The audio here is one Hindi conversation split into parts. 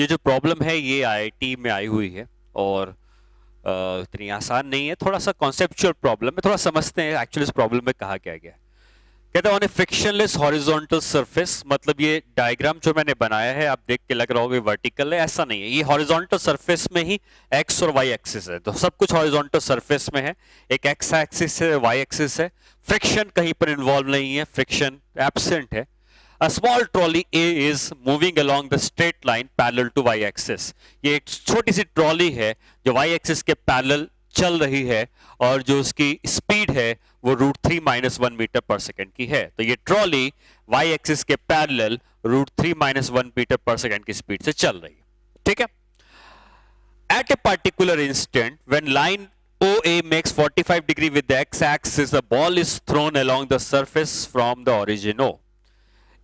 ये जो प्रॉब्लम है ये आईआईटी में आई हुई है और इतनी आसान नहीं है, थोड़ा सा कॉन्सेप्चुअल प्रॉब्लम है। थोड़ा समझते हैं एक्चुअली इस प्रॉब्लम में कहा क्या गया है। कहते हैं on A frictionless horizontal surface, मतलब ये डायग्राम जो मैंने बनाया है आप देख के लग रहा होगा वर्टिकल है, ऐसा नहीं है। ये हॉरिजॉन्टल सरफेस में ही एक्स और वाई एक्सिस है, तो सब कुछ हॉरिजॉन्टल सरफेस में है। एक एक्स एक्सिस है, वाई एक्सिस है। फ्रिक्शन कहीं पर इन्वॉल्व नहीं है, फ्रिक्शन एब्सेंट है। A small trolley A is moving along the straight line parallel to y axis. ये एक छोटी सी ट्रॉली है जो y axis के पैरेलल चल रही है और जो उसकी स्पीड है वो √3 - 1 मीटर पर सेकंड की है। तो ये ट्रॉली y एक्सिस के पैरेलल √3 - 1 मीटर पर सेकंड की स्पीड से चल रही है। ठीक है। At a particular instant, when line OA makes 45 degree with the x-axis, the ball is thrown along the surface from the origin O.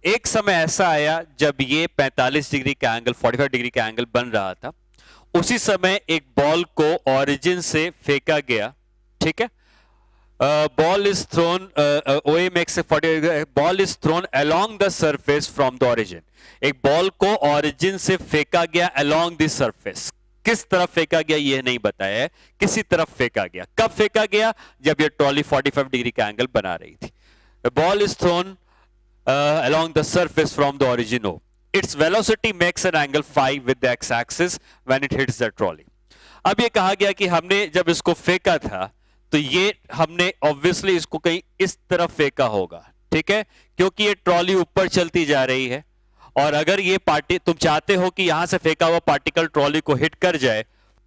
एक समय ऐसा आया जब ये 45 डिग्री का एंगल 45 डिग्री का एंगल बन रहा था, उसी समय एक बॉल को ओरिजिन से फेंका गया। ठीक है। बॉल इज थ्रोन ओए makes 40 ball is throne along the surface from the origin. एक बॉल को ओरिजिन से फेंका गया अलोंग द सरफेस। किस तरफ फेंका गया ये नहीं बताया है, किसी तरफ फेंका गया। कब फेंका गया? जब ये ट्रॉली 45 डिग्री का एंगल बना रही थी। Ball is throne along the surface from the origin O. Its velocity makes an angle phi with the x-axis when it hits the trolley. अब ये कहा गया कि हमने जब इसको फेंका था तो ये हमने ऑब्वियसली इसको कहीं इस तरफ फेंका होगा। ठीक है, क्योंकि ये ट्रॉली ऊपर चलती जा रही है और अगर ये तुम चाहते हो कि यहां से फेंका हुआ पार्टिकल ट्रॉली को हिट कर जाए,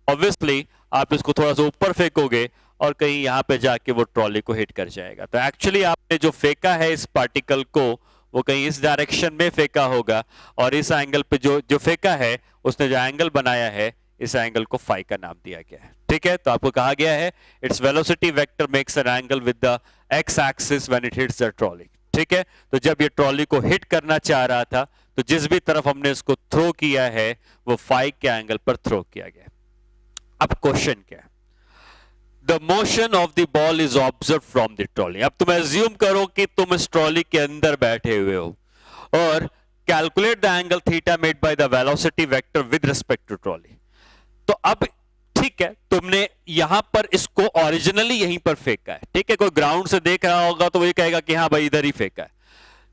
ऑब्वियसली आप इसको थोड़ा सा ऊपर फेंकोगे और कहीं यहां पे जाके वो ट्रॉली को हिट कर जाएगा। तो एक्चुअली आपने जो फेंका है इस पार्टिकल को वो कहीं इस डायरेक्शन में फेंका होगा और इस एंगल पे जो फेंका है उसने जो एंगल बनाया है इस एंगल को फाई का नाम दिया गया है। ठीक है, तो आपको कहा गया है its velocity vector makes an angle with the x axis when it hits the trolley. ठीक है, तो जब ये ट्रॉली को हिट करना चाह रहा था तो जिस भी तरफ हमने इसको थ्रो किया है वो फाई के एंगल पर थ्रो किया गया। अब क्वेश्चन क्या है? The motion of the ball is observed from the trolley. अब तुम एज्यूम करो कि तुम इस ट्रॉली के अंदर बैठे हुए हो और calculate the angle theta made by the velocity vector with respect to trolley. तो अब ठीक है, तुमने यहां पर इसको ओरिजिनली यहीं पर फेंका है। ठीक है, कोई ग्राउंड से देख रहा होगा तो वो ये कहेगा कि हाँ भाई इधर ही फेंका है।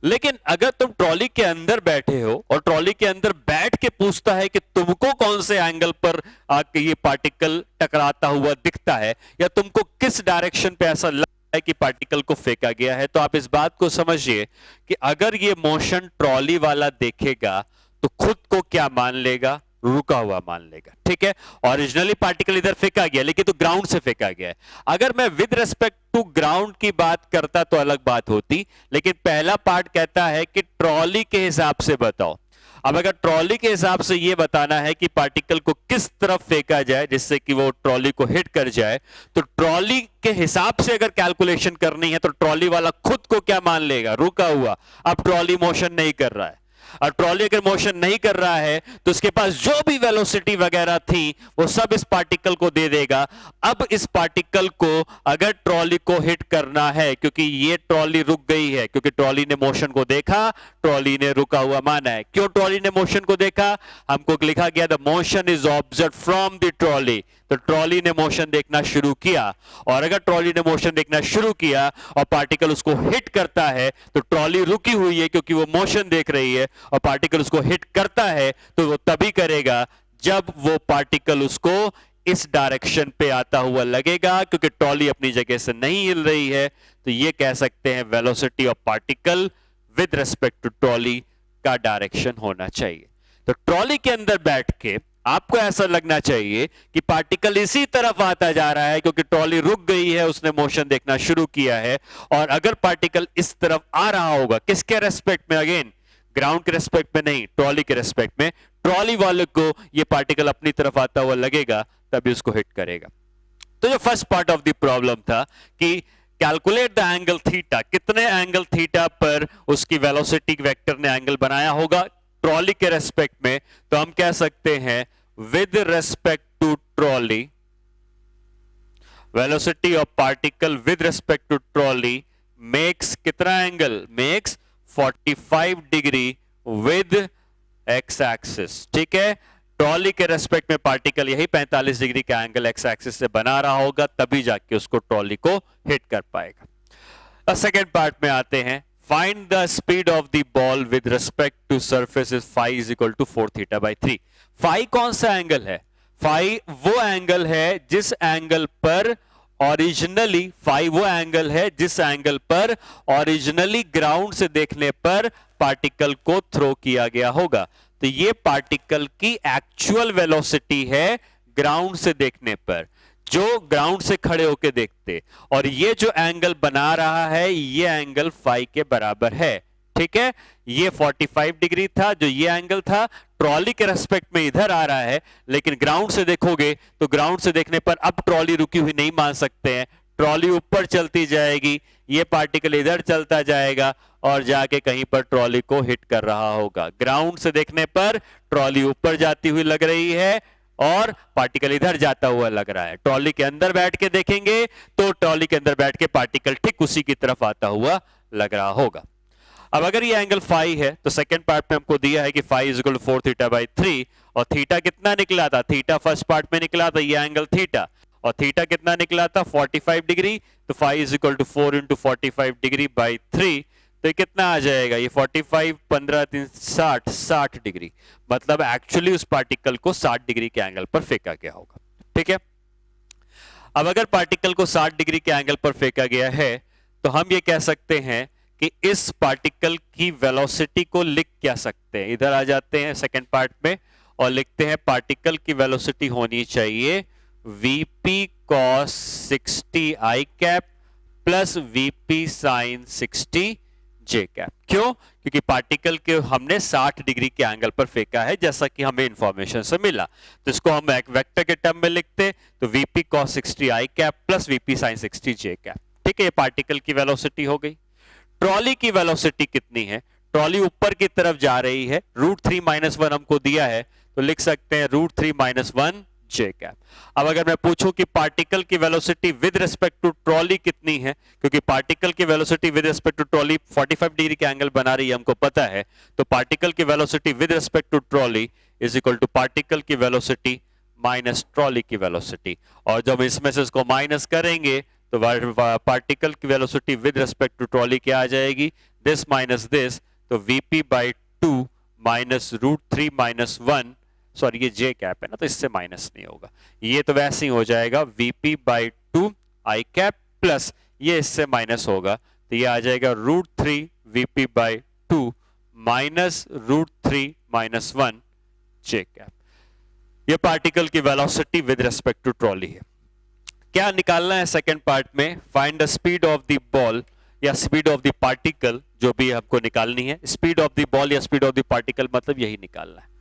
लेकिन अगर तुम ट्रॉली के अंदर बैठे हो और ट्रॉली के अंदर बैठ के पूछता है कि तुमको कौन से एंगल पर आके ये पार्टिकल टकराता हुआ दिखता है या तुमको किस डायरेक्शन पे ऐसा लगता है कि पार्टिकल को फेंका गया है, तो आप इस बात को समझिए कि अगर ये मोशन ट्रॉली वाला देखेगा तो खुद को क्या मान लेगा? रुका हुआ मान लेगा। ठीक है, ओरिजिनली पार्टिकल इधर फेंका गया लेकिन तो ग्राउंड से फेंका गया है। अगर मैं विद रिस्पेक्ट टू ग्राउंड की बात करता तो अलग बात होती, लेकिन पहला पार्ट कहता है कि ट्रॉली के हिसाब से बताओ। अब अगर ट्रॉली के हिसाब से यह बताना है कि पार्टिकल को किस तरफ फेंका जाए जिससे कि वो ट्रॉली को हिट कर जाए, तो ट्रॉली के हिसाब से अगर कैलकुलेशन करनी है तो ट्रॉली वाला खुद को क्या मान लेगा? रुका हुआ। अब ट्रॉली मोशन नहीं कर रहा है और ट्रॉली अगर मोशन नहीं कर रहा है तो उसके पास जो भी वेलोसिटी वगैरह थी वो सब इस पार्टिकल को दे देगा। अब इस पार्टिकल को अगर ट्रॉली को हिट करना है, क्योंकि ये ट्रॉली रुक गई है, क्योंकि ट्रॉली ने मोशन को देखा, ट्रॉली ने रुका हुआ माना है। क्यों ट्रॉली ने मोशन को देखा? हमको लिखा गया the motion is observe from the trolley. तो ट्रॉली ने मोशन देखना शुरू किया और अगर ट्रॉली ने मोशन देखना शुरू किया और पार्टिकल उसको हिट करता है तो ट्रॉली रुकी हुई है क्योंकि वो मोशन देख रही है और पार्टिकल उसको हिट करता है तो वो तभी करेगा जब वो पार्टिकल उसको इस डायरेक्शन पे आता हुआ लगेगा, क्योंकि ट्रॉली अपनी जगह से नहीं हिल रही है। तो ये कह सकते हैं velocity of particle with respect to trolley का डायरेक्शन होना चाहिए। तो ट्रॉली के अंदर बैठ के आपको ऐसा लगना चाहिए कि पार्टिकल इसी तरफ आता जा रहा है क्योंकि ट्रॉली रुक गई है, उसने मोशन देखना शुरू किया है। और अगर पार्टिकल इस तरफ आ रहा होगा, किसके रेस्पेक्ट में? अगेन ग्राउंड के रेस्पेक्ट में नहीं, ट्रॉली के रेस्पेक्ट में। ट्रॉली वाले को ये पार्टिकल अपनी तरफ आता हुआ लगेगा तभी उसको हिट करेगा। तो जो first part of the problem था कि कैलकुलेट द एंगल थीटा, कितने एंगल थीटा पर उसकी वेलोसिटी वेक्टर ने एंगल बनाया होगा ट्रॉली के रेस्पेक्ट में, तो हम कह सकते हैं with respect to trolley velocity of particle with respect to trolley max कितना angle? Max 45 degree with X axis. ठीक है, ट्रॉली के रेस्पेक्ट में पार्टिकल यही 45 डिग्री का एंगल एक्स एक्सिस से बना रहा होगा, तभी जाके उसको ट्रॉली को हिट कर पाएगा। सेकेंड पार्ट में आते हैं, find the speed of the ball with respect to surface is phi is equal to 4 theta by 3। Phi कौन सा एंगल है? फाई वो एंगल है जिस एंगल पर ओरिजिनली ग्राउंड से देखने पर पार्टिकल को थ्रो किया गया होगा। तो ये पार्टिकल की एक्चुअल वेलोसिटी है ग्राउंड से देखने पर, जो ग्राउंड से खड़े होकर देखते, और ये जो एंगल बना रहा है ये एंगल फाई के बराबर है। ठीक है, ये 45 डिग्री था जो ये एंगल था, ट्रॉली के रेस्पेक्ट में इधर आ रहा है, लेकिन ग्राउंड से देखोगे तो ग्राउंड से देखने पर अब ट्रॉली रुकी हुई नहीं मान सकते हैं, ट्रॉली ऊपर चलती जाएगी, ये पार्टिकल इधर चलता जाएगा और जाके कहीं पर ट्रॉली को हिट कर रहा होगा। ग्राउंड से देखने पर ट्रॉली ऊपर जाती हुई लग रही है और पार्टिकल इधर जाता हुआ लग रहा है। ट्रॉली के अंदर बैठ के देखेंगे तो ट्रॉली के अंदर बैठ के पार्टिकल ठीक उसी की तरफ आता हुआ लग रहा होगा। अब अगर ये एंगल फाई है तो सेकंड पार्ट में हमको दिया है कि phi is equal to 4 theta by 3, और थीटा कितना निकला था? थीटा फर्स्ट पार्ट में निकला था ये एंगल थीटा, और थीटा कितना निकला था? 45 डिग्री। तो phi is equal to 4 into 45 degree by 3, तो ये कितना आ जाएगा? ये 45 15 3 60 डिग्री, मतलब एक्चुअली उस पार्टिकल को 60 डिग्री के एंगल पर फेंका गया होगा। ठीक है, अब अगर पार्टिकल को 60 डिग्री के एंगल पर फेंका गया है तो हम ये कह सकते हैं कि इस पार्टिकल की वेलोसिटी को लिख क्या सकते हैं? इधर आ जाते हैं सेकंड पार्ट में और लिखते हैं पार्टिकल की वेलोसिटी होनी चाहिए vp cos 60 i cap plus vp sin 60 j cap. क्यों? क्योंकि पार्टिकल के हमने 60 डिग्री के एंगल पर फेंका है जैसा कि हमें इंफॉर्मेशन से मिला, तो इसको हम एक वेक्टर के टर्म में लिखते तो vp cos 60 i cap plus vp sin 60 j cap. ठीक है, ये पार्टिकल की वेलोसिटी हो गई। ट्रॉली की वेलोसिटी कितनी है? ट्रॉली ऊपर की तरफ जा रही है, √3 - 1 हमको दिया है तो लिख सकते हैं √3 - 1 j कैप। अब अगर मैं पूछूं कि पार्टिकल की velocity with respect to trolley कितनी है, क्योंकि पार्टिकल की velocity with respect to trolley 45 degree के एंगल बना रही है हमको पता है, तो पार्टिकल की velocity with respect to trolley is equal to particle की वेलोसिटी माइनस ट्रॉली की वेलोसिटी, और जब इसमें से इसको माइनस करेंगे तो पार्टिकल की velocity with respect to trolley क्या आ जाएगी? दिस माइनस दिस, तो vp बाई 2 माइनस √3 - 1, सॉरी ये j कैप है ना तो इससे माइनस नहीं होगा, ये तो वैसे ही हो जाएगा vp by 2 i cap plus ये इससे माइनस होगा तो ये आ जाएगा √3 vp by 2 minus √3 - 1 j cap. ये पार्टिकल की velocity with respect to trolley है। क्या निकालना है सेकंड पार्ट में? Find the speed of the ball या स्पीड ऑफ द पार्टिकल, जो भी आपको निकालनी है, स्पीड ऑफ द बॉल या स्पीड ऑफ द पार्टिकल, मतलब यही निकालना है।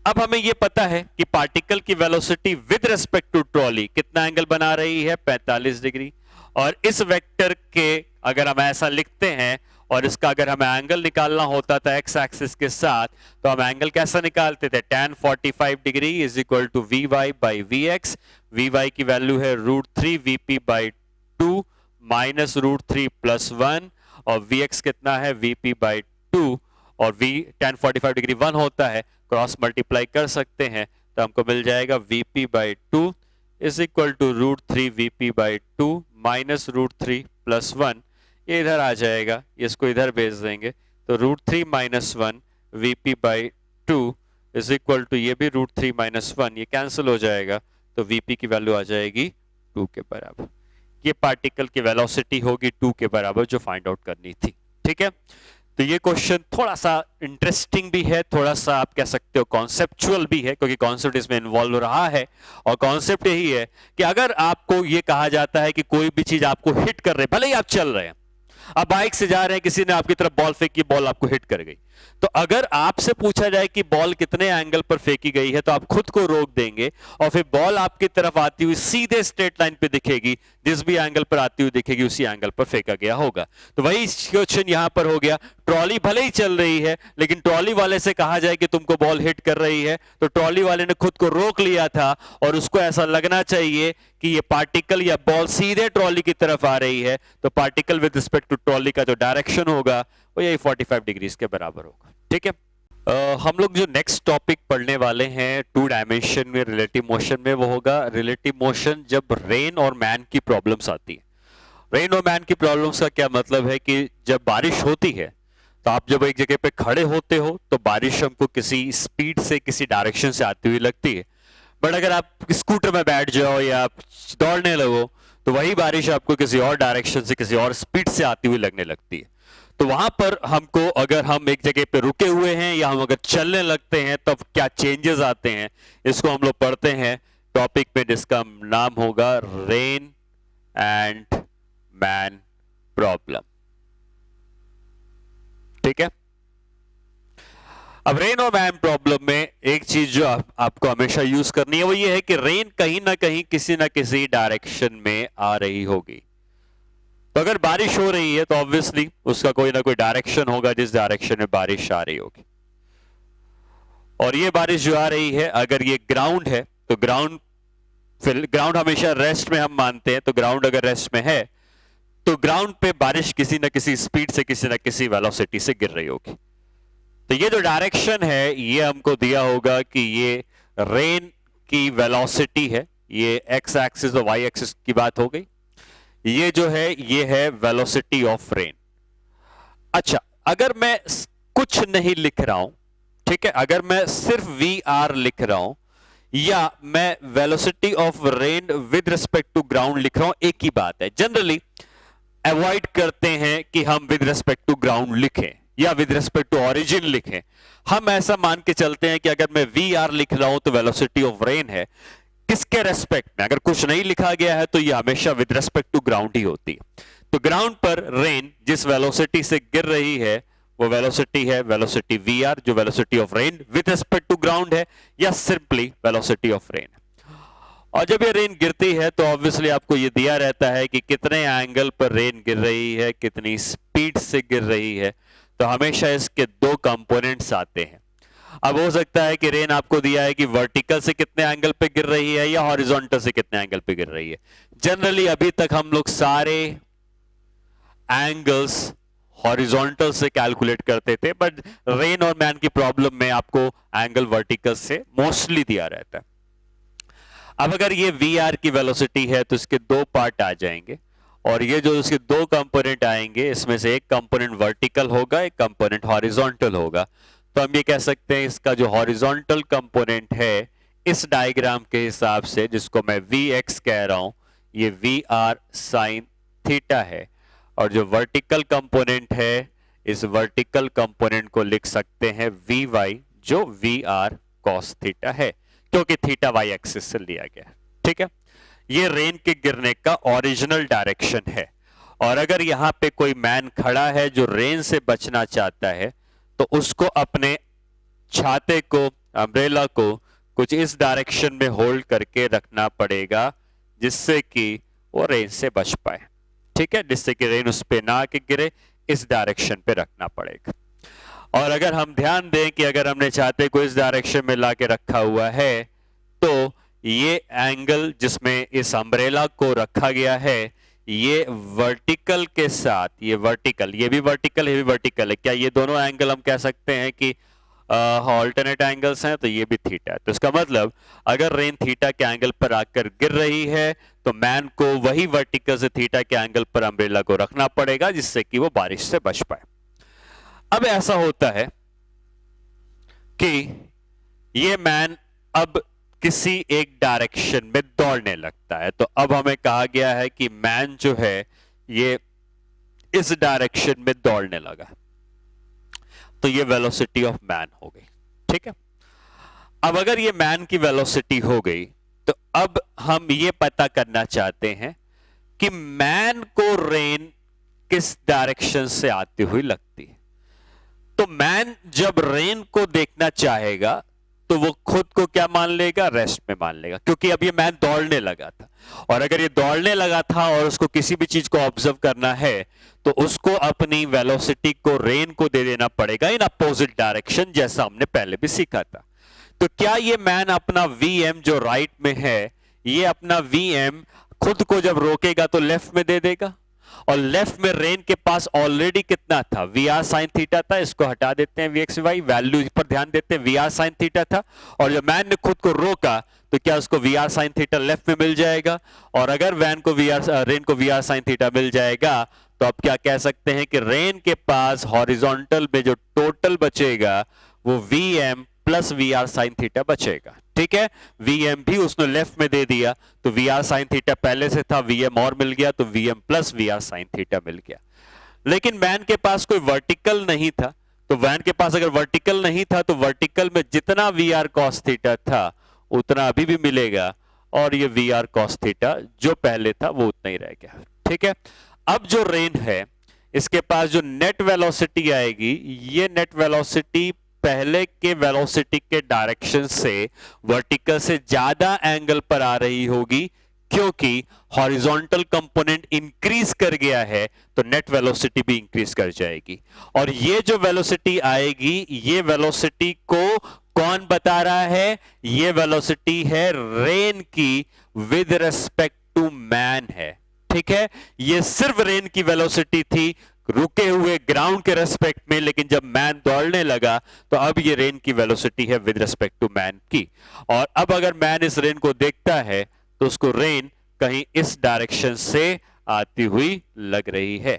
अब हमें यह पता है कि पार्टिकल की velocity with respect to trolley कितना एंगल बना रही है? 45 डिग्री। और इस वेक्टर के अगर हम ऐसा लिखते हैं और इसका अगर हमें एंगल निकालना होता था एक्स एक्सिस के साथ, तो हम एंगल कैसा निकालते थे? tan 45 degree is equal to vy by vx। vy की वैल्यू है √3 vp बाई 2 माइनस √3 प्लस 1, और vx कितना है? vp बाई 2, और tan 45 डिग्री 1 होता है, क्रॉस मल्टीप्लाई कर सकते हैं तो हमको मिल जाएगा vp by 2 is equal to √3 vp by 2 minus √3 plus 1, ये इधर आ जाएगा, इसको इधर भेज देंगे तो √3 - 1 vp by 2 is equal to, ये भी √3 - 1, ये कैंसिल हो जाएगा तो vp की वैल्यू आ जाएगी 2 के बराबर। ये पार्टिकल की वेलोसिटी होगी 2 के बराबर जो फाइंड आउट करनी थी। ठीक है, तो ये क्वेश्चन थोड़ा सा इंटरेस्टिंग भी है, थोड़ा सा आप कह सकते हो कॉन्सेप्चुअल भी है, क्योंकि कॉन्सेप्ट इसमें इन्वॉल्व रहा है, और कॉन्सेप्ट यही है कि अगर आपको ये कहा जाता है कि कोई भी चीज आपको हिट कर रहे, भले ही आप चल रहे हैं, आप बाइक से जा रहे हैं, किसी ने आपकी तरफ बॉल फेंकी, बॉल आपको हिट कर गई, तो अगर आपसे पूछा जाए कि बॉल कितने एंगल पर फेंकी गई है तो आप खुद को रोक देंगे और फिर बॉल आपकी तरफ आती हुई सीधे स्ट्रेट लाइन पे दिखेगी, जिस भी एंगल पर आती हुई दिखेगी उसी एंगल पर फेंका गया होगा। तो वही क्वेश्चन यहां पर हो गया, ट्रॉली भले ही चल रही है लेकिन ट्रॉली वाले से कहा जाए कि तुमको बॉल हिट कर रही है, तो ट्रॉली वाले ने खुद को रोक लिया था और उसको ऐसा लगना चाहिए कि ये पार्टिकल या बॉल सीधे ट्रॉली की तरफ आ रही है, तो particle with respect to trolley का जो डायरेक्शन होगा वो यही 45 डिग्री के बराबर होगा। ठीक है, हम लोग जो नेक्स्ट टॉपिक पढ़ने वाले हैं टू डायमेंशन में रिलेटिव मोशन में, वो होगा रिलेटिव मोशन जब रेन और मैन की प्रॉब्लम्स आती है। रेन और मैन की प्रॉब्लम्स का क्या मतलब है कि जब बारिश होती है तो आप जब एक जगह पे खड़े होते हो तो बारिश हमको किसी स्पीड से किसी डायरेक्शन से आती हुई लगती है, बट अगर आप स्कूटर में बैठ जाओ या आप दौड़ने लगो तो वही बारिश आपको किसी और डायरेक्शन से किसी और स्पीड से आती हुई लगने लगती है। तो वहां पर हमको, अगर हम एक जगह पे रुके हुए हैं या हम अगर चलने लगते हैं तब क्या चेंजेस आते हैं, इसको हम लोग पढ़ते हैं टॉपिक में जिसका नाम होगा रेन एंड मैन प्रॉब्लम। ठीक है। अब रेन और मैन प्रॉब्लम में एक चीज जो आपको हमेशा यूज करनी है वो ये है कि रेन कहीं ना कहीं किसी ना किसी डायरेक्शन में आ रही होगी। तो अगर बारिश हो रही है तो ऑब्वियसली उसका कोई ना कोई डायरेक्शन होगा जिस डायरेक्शन में बारिश आ रही होगी। और ये बारिश जो आ रही है, अगर ये ग्राउंड है तो ग्राउंड हमेशा रेस्ट में हम मानते हैं, तो ग्राउंड अगर रेस्ट में है तो ग्राउंड पे बारिश किसी ना किसी स्पीड से किसी ना किसी वेलोसिटी से गिर रही होगी। तो ये जो डायरेक्शन है ये हमको दिया होगा कि ये रेन की वेलोसिटी है, ये एक्स एक्सिस और वाई एक्सिस की बात हो गई। ये जो है ये है वेलोसिटी ऑफ रेन। अच्छा, अगर मैं कुछ नहीं लिख रहा हूं, ठीक है, अगर मैं सिर्फ वी आर लिख रहा हूं या मैं velocity of rain with respect to ground लिख रहा हूं, एक ही बात है। जनरली अवॉइड करते हैं कि हम विद रिस्पेक्ट टू ग्राउंड लिखें या विद रिस्पेक्ट टू ओरिजिन लिखें। हम ऐसा मान के चलते हैं कि अगर मैं वी आर लिख रहा हूं तो वेलोसिटी ऑफ रेन है, किसके रेस्पेक्ट में? अगर कुछ नहीं लिखा गया है तो ये हमेशा विद रिस्पेक्ट टू ग्राउंड ही होती है। तो ग्राउंड पर रेन जिस वेलोसिटी से गिर रही है वो वेलोसिटी है वेलोसिटी वी आर, जो velocity of rain with respect to ground है, या सिंपली वेलोसिटी ऑफ रेन। और जब ये रेन गिरती है तो ऑब्वियसली आपको ये दिया रहता है कि कितने एंगल पर रेन गिर रही है, कितनी स्पीड से गिर रही है। तो हमेशा इसके दो कंपोनेंट्स आते हैं। अब हो सकता है कि रेन आपको दिया है कि वर्टिकल से कितने एंगल पे गिर रही है या हॉरिजॉन्टल से कितने एंगल पे गिर रही है। जनरली अभी तक हम लोग सारे एंगल्स हॉरिजॉन्टल से कैलकुलेट करते थे, बट रेन और मैन की प्रॉब्लम में आपको एंगल वर्टिकल से मोस्टली दिया रहता है। अब अगर ये वी आर की वेलोसिटी है तो इसके दो पार्ट आ जाएंगे, और ये जो इसके दो कंपोनेंट आएंगे इसमें से एक कंपोनेंट वर्टिकल होगा, एक कंपोनेंट हॉरिजॉन्टल होगा। तो हम ये कह सकते हैं इसका जो हॉरिजॉन्टल कंपोनेंट है इस डायग्राम के हिसाब से, जिसको मैं वी एक्स कह रहा हूं, ये वी आर साइन थीटा है, और जो वर्टिकल कंपोनेंट है इस वर्टिकल कंपोनेंट को लिख सकते हैं वी वाई, जो वी आर कॉस थीटा है, क्योंकि थीटा वाई एक्सिस से लिया गया। ठीक है, ये रेन के गिरने का ओरिजिनल डायरेक्शन है। और अगर यहां पे कोई मैन खड़ा है जो रेन से बचना चाहता है तो उसको अपने छाते को, अम्ब्रेला को कुछ इस डायरेक्शन में होल्ड करके रखना पड़ेगा जिससे कि वो रेन से बच पाए। ठीक है, जिससे कि रेन उस पे ना आके गिरे, इस डायरेक्शन पे रखना पड़ेगा। और अगर हम ध्यान दें कि अगर हमने छाते को इस डायरेक्शन में लाके रखा हुआ है तो ये एंगल जिसमें इस अम्ब्रेला को रखा गया है ये वर्टिकल के साथ, ये वर्टिकल, ये भी वर्टिकल, ये भी वर्टिकल है। क्या ये दोनों एंगल हम कह सकते हैं कि ऑल्टरनेट एंगल्स हैं? तो ये भी थीटा है। तो इसका मतलब अगर रेन थीटा के एंगल पर आकर गिर रही है तो मैन को वही वर्टिकल से थीटा के एंगल पर अम्ब्रेला को रखना पड़ेगा जिससे कि वो बारिश से बच पाए। अब ऐसा होता है कि ये मैन अब किसी एक डायरेक्शन में दौड़ने लगता है, तो अब हमें कहा गया है कि मैन जो है ये इस डायरेक्शन में दौड़ने लगा, तो ये वेलोसिटी ऑफ मैन हो गई। ठीक है, अब अगर ये मैन की वेलोसिटी हो गई तो अब हम ये पता करना चाहते हैं कि मैन को रेन किस डायरेक्शन से आती हुई लगती है। तो मैन जब रेन को देखना चाहेगा तो वो खुद को क्या मान लेगा? रेस्ट में मान लेगा, क्योंकि अब ये मैन दौड़ने लगा था। और अगर ये दौड़ने लगा था और उसको किसी भी चीज को ऑब्जर्व करना है तो उसको अपनी वेलोसिटी को रेन को दे देना पड़ेगा इन अपोजिट डायरेक्शन, जैसा हमने पहले भी सीखा था। तो क्या ये मैन अपना वीएम जो राइट में है, ये अपना वीएम खुद को जब रोकेगा तो लेफ्ट में दे देगा? और लेफ्ट में रेन के पास ऑलरेडी कितना था, वी आर साइन थीटा था, इसको हटा देते हैं वी एक्स वाई, वैल्यू पर ध्यान देते हैं, वी आर साइन थीटा था, और जब मैन ने खुद को रोका तो क्या उसको V are sine theta left में मिल जाएगा, और अगर रेन को वी आर साइन थीटा मिल जाएगा तो आप क्या कह सकते हैं कि रेन के पास हॉरिजॉन्टल में जो टोटल बचेगा वो V M plus V are sine theta बचेगा। ठीक है, वी एम भी उसने लेफ्ट में दे दिया तो वी आर साइन थीटा पहले से था, वी एम और मिल गया तो V M plus V are sine theta मिल गया। लेकिन मैन के पास कोई वर्टिकल नहीं था, तो मैन के पास अगर वर्टिकल नहीं था तो वर्टिकल में जितना वी आर कॉस थीटा था उतना अभी भी मिलेगा, और ये वी आर कॉस थीटा जो पहले था वो उतना ही रह गया। ठीक है, अब जो रेन है इसके पास जो नेट वेलोसिटी आएगी, ये नेट वेलोसिटी पहले के वेलोसिटी के डायरेक्शन से वर्टिकल से ज्यादा एंगल पर आ रही होगी, क्योंकि हॉरिजॉन्टल कंपोनेंट इंक्रीज कर गया है तो नेट वेलोसिटी भी इंक्रीज कर जाएगी। और ये जो वेलोसिटी आएगी, ये वेलोसिटी को कौन बता रहा है, ये वेलोसिटी है रेन की विद रिस्पेक्ट टू मैन है। ठीक है, ये सिर्फ रेन की वेलोसिटी थी रुके हुए ग्राउंड के रेस्पेक्ट में, लेकिन जब मैन दौड़ने लगा तो अब ये रेन की वेलोसिटी है विद रिस्पेक्ट टू मैन की। और अब अगर मैन इस रेन को देखता है तो उसको रेन कहीं इस डायरेक्शन से आती हुई लग रही है।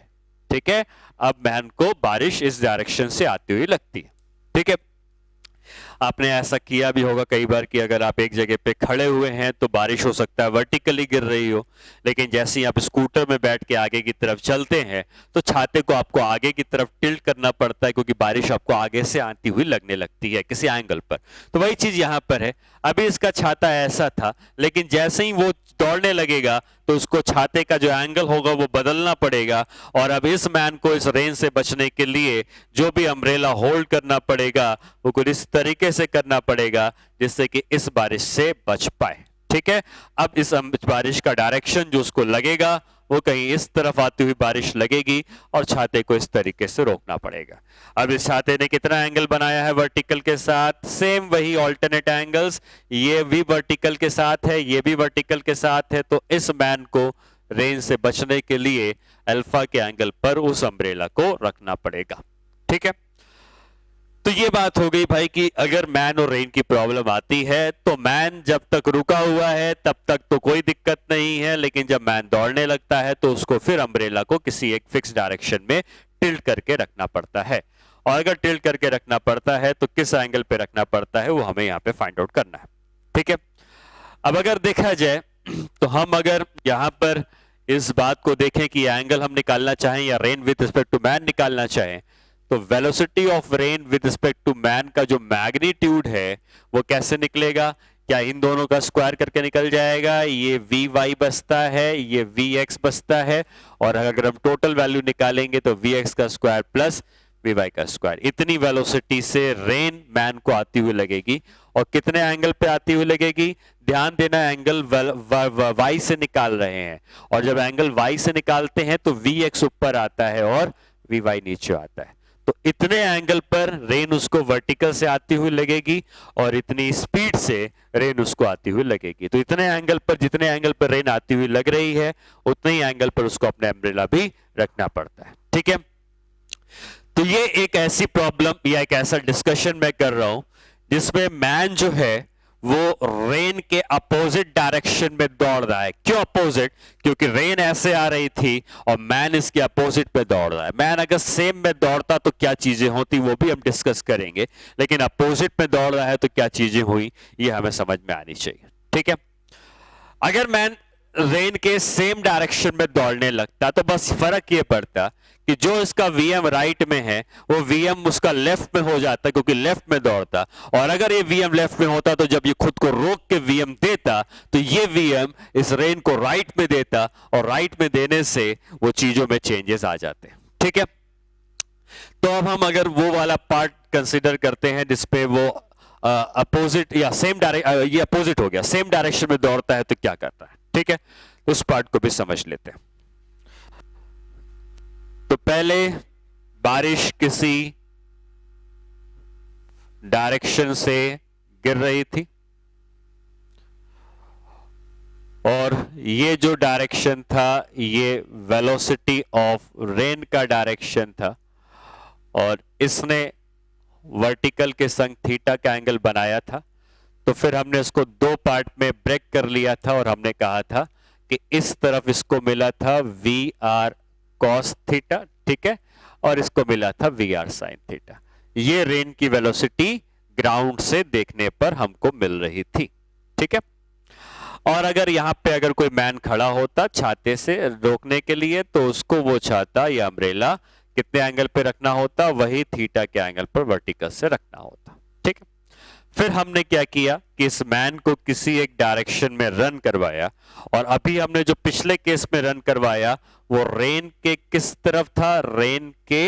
ठीक है, अब मैन को बारिश इस डायरेक्शन से आती हुई लगती है। ठीक है, आपने ऐसा किया भी होगा कई बार कि अगर आप एक जगह पे खड़े हुए हैं तो बारिश हो सकता है वर्टिकली गिर रही हो, लेकिन जैसे ही आप स्कूटर में बैठ के आगे की तरफ चलते हैं तो छाते को आपको आगे की तरफ टिल्ट करना पड़ता है, क्योंकि बारिश आपको आगे से आती हुई लगने लगती है किसी एंगल पर। तो वही चीज यहां पर है, अभी इसका छाता ऐसा था, लेकिन जैसे ही वो दौड़ने लगेगा तो उसको छाते का जो एंगल होगा वो बदलना पड़ेगा, और अब इस मैन को इस रेन से बचने के लिए जो भी अम्ब्रेला होल्ड करना पड़ेगा वो कुछ इस तरीके से करना पड़ेगा जिससे कि इस बारिश से बच पाए। ठीक है, अब इस बारिश का डायरेक्शन जो उसको लगेगा वो कहीं इस तरफ आती हुई बारिश लगेगी और छाते को इस तरीके से रोकना पड़ेगा। अब इस छाते ने कितना एंगल बनाया है वर्टिकल के साथ, सेम वही ऑल्टरनेट एंगल्स, ये भी वर्टिकल के साथ है, ये भी वर्टिकल के साथ है, तो इस मैन को रेन से बचने के लिए अल्फा के एंगल पर उस अम्ब्रेला को रखना पड़ेगा। ठीक है, तो ये बात हो गई भाई कि अगर मैन और रेन की प्रॉब्लम आती है तो मैन जब तक रुका हुआ है तब तक तो कोई दिक्कत नहीं है, लेकिन जब मैन दौड़ने लगता है तो उसको फिर अम्ब्रेला को किसी एक फिक्स डायरेक्शन में टिल्ट करके रखना पड़ता है, और अगर टिल्ट करके रखना पड़ता है तो किस एंगल पे रखना पड़ता है वो हमें यहाँ पे फाइंड आउट करना है। ठीक है, अब अगर देखा जाए तो हम अगर यहाँ पर इस बात को देखें कि एंगल हम निकालना चाहें या rain with respect to man निकालना चाहें, तो velocity of rain with respect to man का जो मैग्नीट्यूड है वो कैसे निकलेगा, क्या इन दोनों का स्क्वायर करके निकल जाएगा, ये वी वाई बचता है, ये वी एक्स बचता है, और अगर हम टोटल वैल्यू निकालेंगे तो वी एक्स का स्क्वायर प्लस वी वाई का स्क्वायर, इतनी वेलोसिटी से रेन मैन को आती हुई लगेगी। और कितने एंगल पे आती हुई लगेगी, ध्यान देना, एंगल वाई से निकाल रहे हैं, और जब एंगल वाई से निकालते हैं तो वी एक्स ऊपर आता है और वी वाई नीचे आता है, तो इतने एंगल पर रेन उसको वर्टिकल से आती हुई लगेगी और इतनी स्पीड से रेन उसको आती हुई लगेगी। तो इतने एंगल पर, जितने एंगल पर रेन आती हुई लग रही है उतने ही एंगल पर उसको अपने अम्ब्रेला भी रखना पड़ता है। ठीक है, तो ये एक ऐसी प्रॉब्लम या एक ऐसा डिस्कशन मैं कर रहा हूं जिसमें मैन जो है वो रेन के अपोजिट डायरेक्शन में दौड़ रहा है। क्यों अपोजिट? क्योंकि रेन ऐसे आ रही थी और मैन इसके अपोजिट पे दौड़ रहा है। मैन अगर सेम में दौड़ता तो क्या चीजें होती वो भी हम डिस्कस करेंगे, लेकिन अपोजिट में दौड़ रहा है तो क्या चीजें हुई ये हमें समझ में आनी चाहिए। ठीक है, अगर मैन रेन के सेम डायरेक्शन में दौड़ने लगता तो बस फर्क ये पड़ता कि जो इसका वीएम राइट में है वो वीएम उसका लेफ्ट में हो जाता क्योंकि लेफ्ट में दौड़ता, और अगर ये वीएम लेफ्ट में होता तो जब ये खुद को रोक के वीएम देता तो ये वीएम इस रेन को राइट में देता, और राइट में देने से वो चीजों में चेंजेस आ जाते। ठीक है, तो अब हम अगर वो वाला पार्ट कंसिडर करते हैं जिसपे वो अपोजिट या सेम डायरेक्शन, ये अपोजिट हो गया, सेम डायरेक्शन में दौड़ता है तो क्या करता है। ठीक है, उस पार्ट को भी समझ लेते हैं। तो पहले बारिश किसी डायरेक्शन से गिर रही थी और ये जो डायरेक्शन था ये वेलोसिटी ऑफ रेन का डायरेक्शन था, और इसने वर्टिकल के संग थीटा का एंगल बनाया था। तो फिर हमने इसको दो पार्ट में ब्रेक कर लिया था और हमने कहा था कि इस तरफ इसको मिला था वी आर कॉस थीटा, ठीक है, और इसको मिला था वी आर साइन थीटा। ये रेन की वेलोसिटी ग्राउंड से देखने पर हमको मिल रही थी, ठीक है। और अगर यहां पे अगर कोई मैन खड़ा होता छाते से रोकने के लिए, तो उसको वो छाता या अम्ब्रेला कितने एंगल पे रखना होता, वही थीटा के एंगल पर वर्टिकल से रखना होता, ठीक है। फिर हमने क्या किया कि इस मैन को किसी एक डायरेक्शन में रन करवाया, और अभी हमने जो पिछले केस में रन करवाया वो रेन के किस तरफ था, रेन के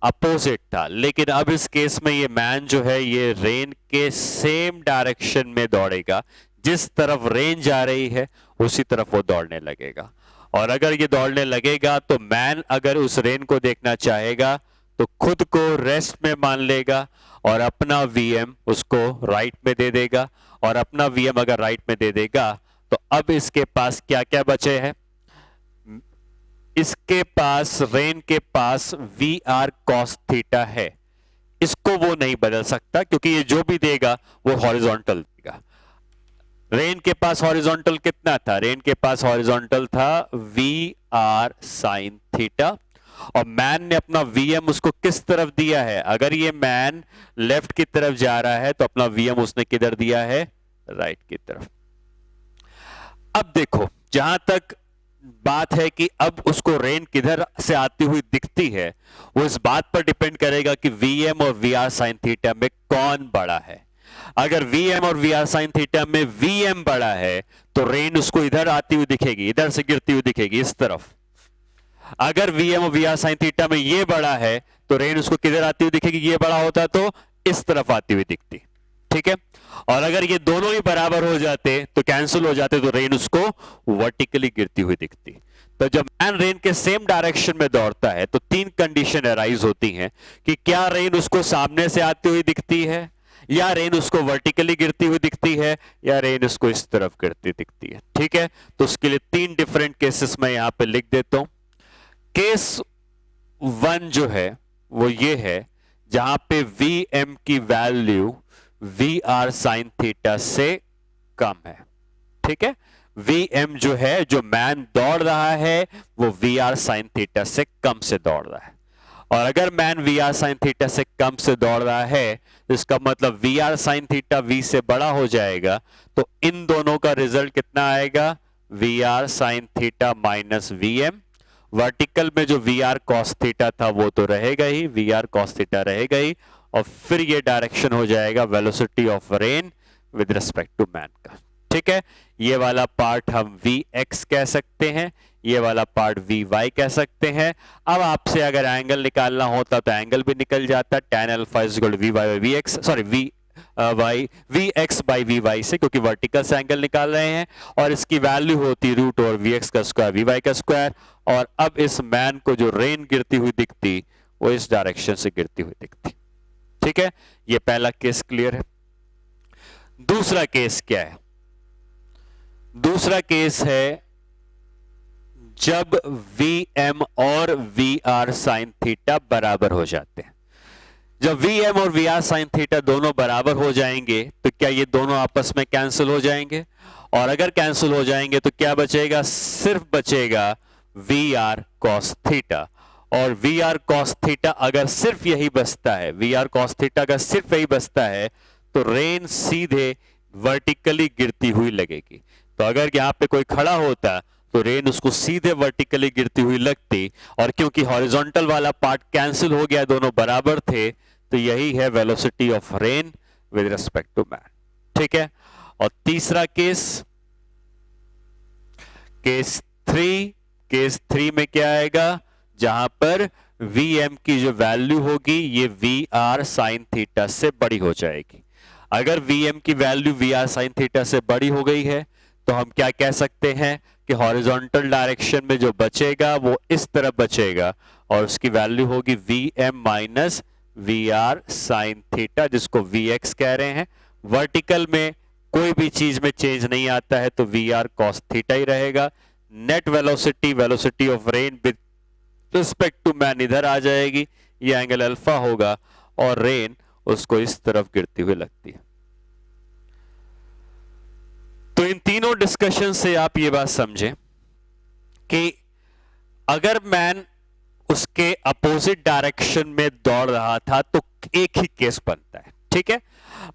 अपोजिट था। लेकिन अब इस केस में ये मैन जो है ये रेन के सेम डायरेक्शन में दौड़ेगा, जिस तरफ रेन जा रही है उसी तरफ वो दौड़ने लगेगा। और अगर ये दौड़ने लगेगा तो मैन अगर उस रेन को देखना चाहेगा तो खुद को रेस्ट में मान लेगा और अपना वीएम उसको राइट में दे देगा, और अपना वीएम अगर राइट में दे देगा तो अब इसके पास क्या क्या बचे हैं, इसके पास रेन के पास वी आर कॉस थीटा है। इसको वो नहीं बदल सकता क्योंकि ये जो भी देगा वो हॉरिजॉन्टल देगा। रेन के पास हॉरिजॉन्टल कितना था, रेन के पास हॉरिजॉन्टल था वी आर साइन थीटा, और मैन ने अपना वीएम उसको किस तरफ दिया है, अगर ये मैन लेफ्ट की तरफ जा रहा है तो अपना वीएम उसने किधर दिया है, राइट की तरफ। अब देखो जहां तक बात है कि अब उसको रेन किधर से आती हुई दिखती है, वो इस बात पर डिपेंड करेगा कि वीएम और वी आर साइन थीटा में कौन बड़ा है। अगर वीएम और वी आर साइन थीटा में वीएम बड़ा है तो रेन उसको इधर आती हुई दिखेगी, इधर से गिरती हुई दिखेगी इस तरफ। अगर वीएम और वी आर साइन थीटा में ये बड़ा है तो रेन उसको किधर आती हुई दिखेगी, ये बड़ा होता तो इस तरफ आती हुई दिखती, ठीक है। और अगर ये दोनों ही बराबर हो जाते तो कैंसिल हो जाते तो रेन उसको वर्टिकली गिरती हुई दिखती। तो जब मैन रेन के सेम डायरेक्शन में दौड़ता है तो तीन कंडीशन अराइज होती हैं कि क्या रेन उसको सामने से आती हुई दिखती है, या रेन उसको वर्टिकली गिरती हुई दिखती है, या रेन उसको इस तरफ गिरती दिखती है, ठीक है। तो उसके लिए तीन डिफरेंट केसेस मैं यहां पे लिख देता हूं। केस वन जो है वो ये है जहां पे वी एम की value V are sine theta से कम है, ठीक है। वी एम जो है, जो मैन दौड़ रहा है वो वी आर साइन थीटा से कम से दौड़ रहा है, और अगर man V are sine theta से कम से दौड़ रहा है तो इसका मतलब V are sine theta V से बड़ा हो जाएगा। तो इन दोनों का रिजल्ट कितना आएगा, V are sine theta minus V M. Vertical में जो वी आर कॉस थीटा था वो तो रहेगा ही, वी आर कॉस थीटा रहेगा ही, और फिर ये डायरेक्शन हो जाएगा velocity of rain with respect to man का, ठीक है। ये वाला पार्ट हम वी एक्स कह सकते हैं, ये वाला पार्ट वी वाई कह सकते हैं। अब आपसे अगर एंगल निकालना होता तो एंगल भी निकल जाता, tan alpha is equal to V Y by V X, sorry V Y V x by we Y से, क्योंकि वर्टिकल से एंगल निकाल रहे हैं, और इसकी वैल्यू होती रूट और वी एक्स का स्क्वायर वी वाई का स्क्वायर। और अब इस मैन को जो रेन गिरती हुई दिखती वो इस डायरेक्शन से गिरती हुई दिखती, ठीक है। ये पहला केस क्लियर है। दूसरा केस क्या है, दूसरा केस है जब वी एम और वी आर साइन थीटा बराबर हो जाते हैं। जब वी एम और वी आर साइन थीटा दोनों बराबर हो जाएंगे तो क्या ये दोनों आपस में कैंसिल हो जाएंगे, और अगर कैंसिल हो जाएंगे तो क्या बचेगा, सिर्फ बचेगा वी आर कॉस थीटा। और वी आर कॉस थीटा अगर सिर्फ यही बचता है, वी आर कॉस थीटा अगर सिर्फ यही बचता है तो रेन सीधे वर्टिकली गिरती हुई लगेगी। तो अगर यहां पे कोई खड़ा होता तो रेन उसको सीधे वर्टिकली गिरती हुई लगती, और क्योंकि हॉरिजॉन्टल वाला पार्ट कैंसिल हो गया, दोनों बराबर थे, तो यही है velocity of rain with respect to man, ठीक है। और तीसरा केस, केस थ्री में क्या आएगा, जहां पर वी एम की जो वैल्यू होगी ये वी आर साइन थीटा से बड़ी हो जाएगी। अगर वी एम की value V are sine theta से बड़ी हो गई है तो हम क्या कह सकते हैं कि हॉरिजॉन्टल डायरेक्शन में जो बचेगा वो इस तरफ बचेगा, और उसकी वैल्यू होगी V M minus V are sine theta, जिसको वी एक्स कह रहे हैं। वर्टिकल में कोई भी चीज में चेंज नहीं आता है तो वी आर कॉस थीटा ही रहेगा। Net velocity, velocity of rain with respect to man इधर आ जाएगी, ये एंगल अल्फा होगा और रेन उसको इस तरफ गिरती हुई लगती है। तो इन तीनों डिस्कशन से आप ये बात समझें कि अगर मैन उसके अपोजिट डायरेक्शन में दौड़ रहा था तो एक ही केस बनता है, ठीक है।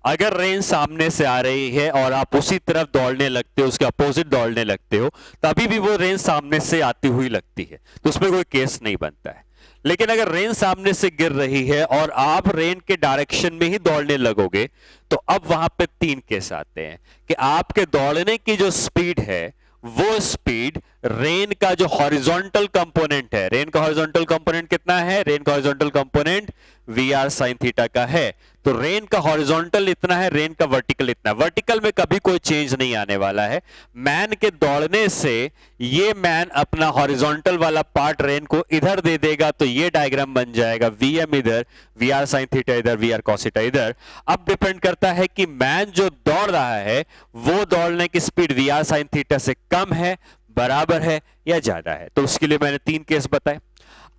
अगर रेन सामने से आ रही है और आप उसी तरफ दौड़ने लगते हो, उसके अपोजिट दौड़ने लगते हो, तभी भी वो रेन सामने से आती हुई लगती है, तो उसमें कोई केस नहीं बनता है। लेकिन अगर रेन सामने से गिर रही है और आप रेन के डायरेक्शन में ही दौड़ने लगोगे तो अब वहां पे तीन केस आते हैं कि आपके दौड़ने की जो स्पीड है वो स्पीड रेन का जो हॉरिजॉन्टल कंपोनेंट है, रेन का हॉरिजॉन्टल कंपोनेंट कितना है, रेन का horizontal component V are sine theta का है। तो रेन का हॉरिजॉन्टल इतना है, रेन का वर्टिकल इतना है। वर्टिकल में कभी कोई चेंज नहीं आने वाला है। मैन के दौड़ने से ये मैन अपना हॉरिजॉन्टल वाला पार्ट रेन को इधर दे देगा तो ये डायग्राम बन जाएगा, वी एम इधर, वी आर साइन थीटा इधर, वी आर कॉस थीटा इधर। अब डिपेंड करता है कि मैन जो दौड़ रहा है वो दौड़ने की speed V are sine theta से कम है, बराबर है या ज्यादा है। तो उसके लिए मैंने तीन केस बताए।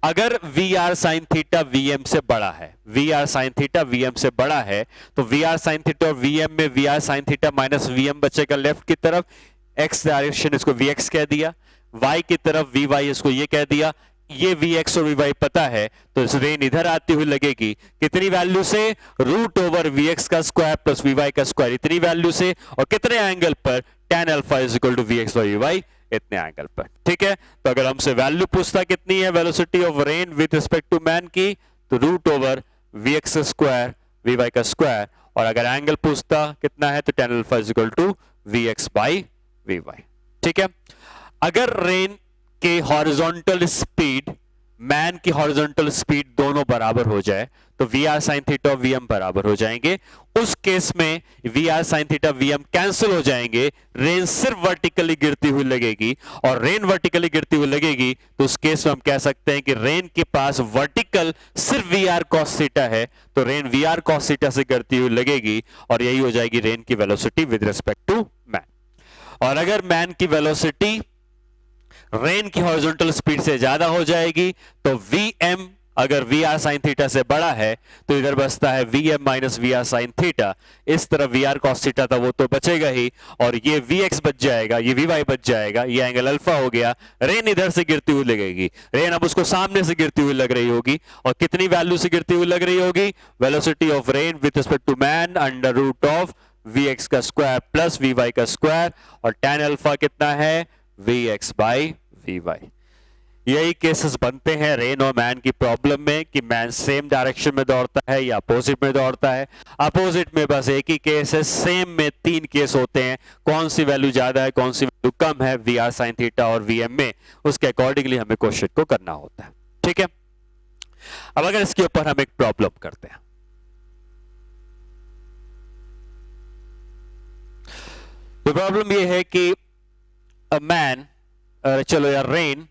अगर V are sine theta V M से बड़ा है, V are sine theta V M से बड़ा है, तो वी आर साइन थीटा और वी एम में we are sine theta minus V M बचेगा लेफ्ट की तरफ, एक्स डायरेक्शन इसको वी एक्स कह दिया, वाई की तरफ वी वाई इसको ये कह दिया। ये वी एक्स और वी वाई पता है तो इस रेन इधर आती हुई लगेगी कितनी वैल्यू से, रूट ओवर वी एक्स का स्क्वायर प्लस वी वाई का स्क्वायर, इतनी वैल्यू से, और कितने एंगल पर, tan alpha is equal to we x by we Y, इतने एंगल पर, ठीक है। तो अगर हमसे वैल्यू पूछता कितनी है velocity of rain with respect to man की, तो root over we x square v Y का स्क्वायर, और अगर एंगल पूछता कितना है तो tan alpha is equal to we x by we y, ठीक है। अगर रेन के हॉरिजॉन्टल स्पीड, मैन की हॉरिजॉन्टल स्पीड दोनों बराबर हो जाए तो वी आर साइन थीटा और वी एम बराबर हो जाएंगे। उस केस में we are sine theta V M cancel हो जाएंगे, रेन सिर्फ वर्टिकली गिरती हुई लगेगी, और रेन वर्टिकली गिरती हुई लगेगी तो उस केस में हम कह सकते हैं कि रेन के पास वर्टिकल सिर्फ वी आर कॉस थीटा है, तो rain V R cos theta से गिरती हुई लगेगी और यही हो जाएगी रेन की velocity with respect to man. और अगर मैन की वेलोसिटी रेन की हॉरिजॉन्टल स्पीड से ज्यादा हो जाएगी तो Vm अगर वी आर साइन थीटा से बड़ा है तो इधर बचता है Vm minus V are sine theta, इस तरफ वी आर कॉस थीटा था वो तो बचेगा ही, और ये Vx बच जाएगा, ये Vy बच जाएगा, ये एंगल अल्फा हो गया। रेन इधर से गिरती हुई लगेगी, रेन अब उसको सामने से गिरती हुई लग रही होगी, और कितनी वैल्यू से गिरती हुई लग रही होगी, velocity of rain with respect to man under root of Vx का स्क्वायर प्लस Vy का स्क्वायर, और tan अल्फा कितना है, Vx बाई Vy। यही केसेस बनते हैं रेन और मैन की प्रॉब्लम में कि मैन सेम डायरेक्शन में दौड़ता है या अपोजिट में दौड़ता है। अपोजिट में बस एक ही केस है, सेम में तीन केस होते हैं, कौन सी वैल्यू ज्यादा है कौन सी वैल्यू कम है वी आर साइन थीटा और वी एम में, उसके अकॉर्डिंगली हमें क्वेश्चन को करना होता है, ठीक है। अब अगर इसके ऊपर हम एक प्रॉब्लम करते हैं, तो प्रॉब्लम ये है कि अ मैन, चलो यार, rain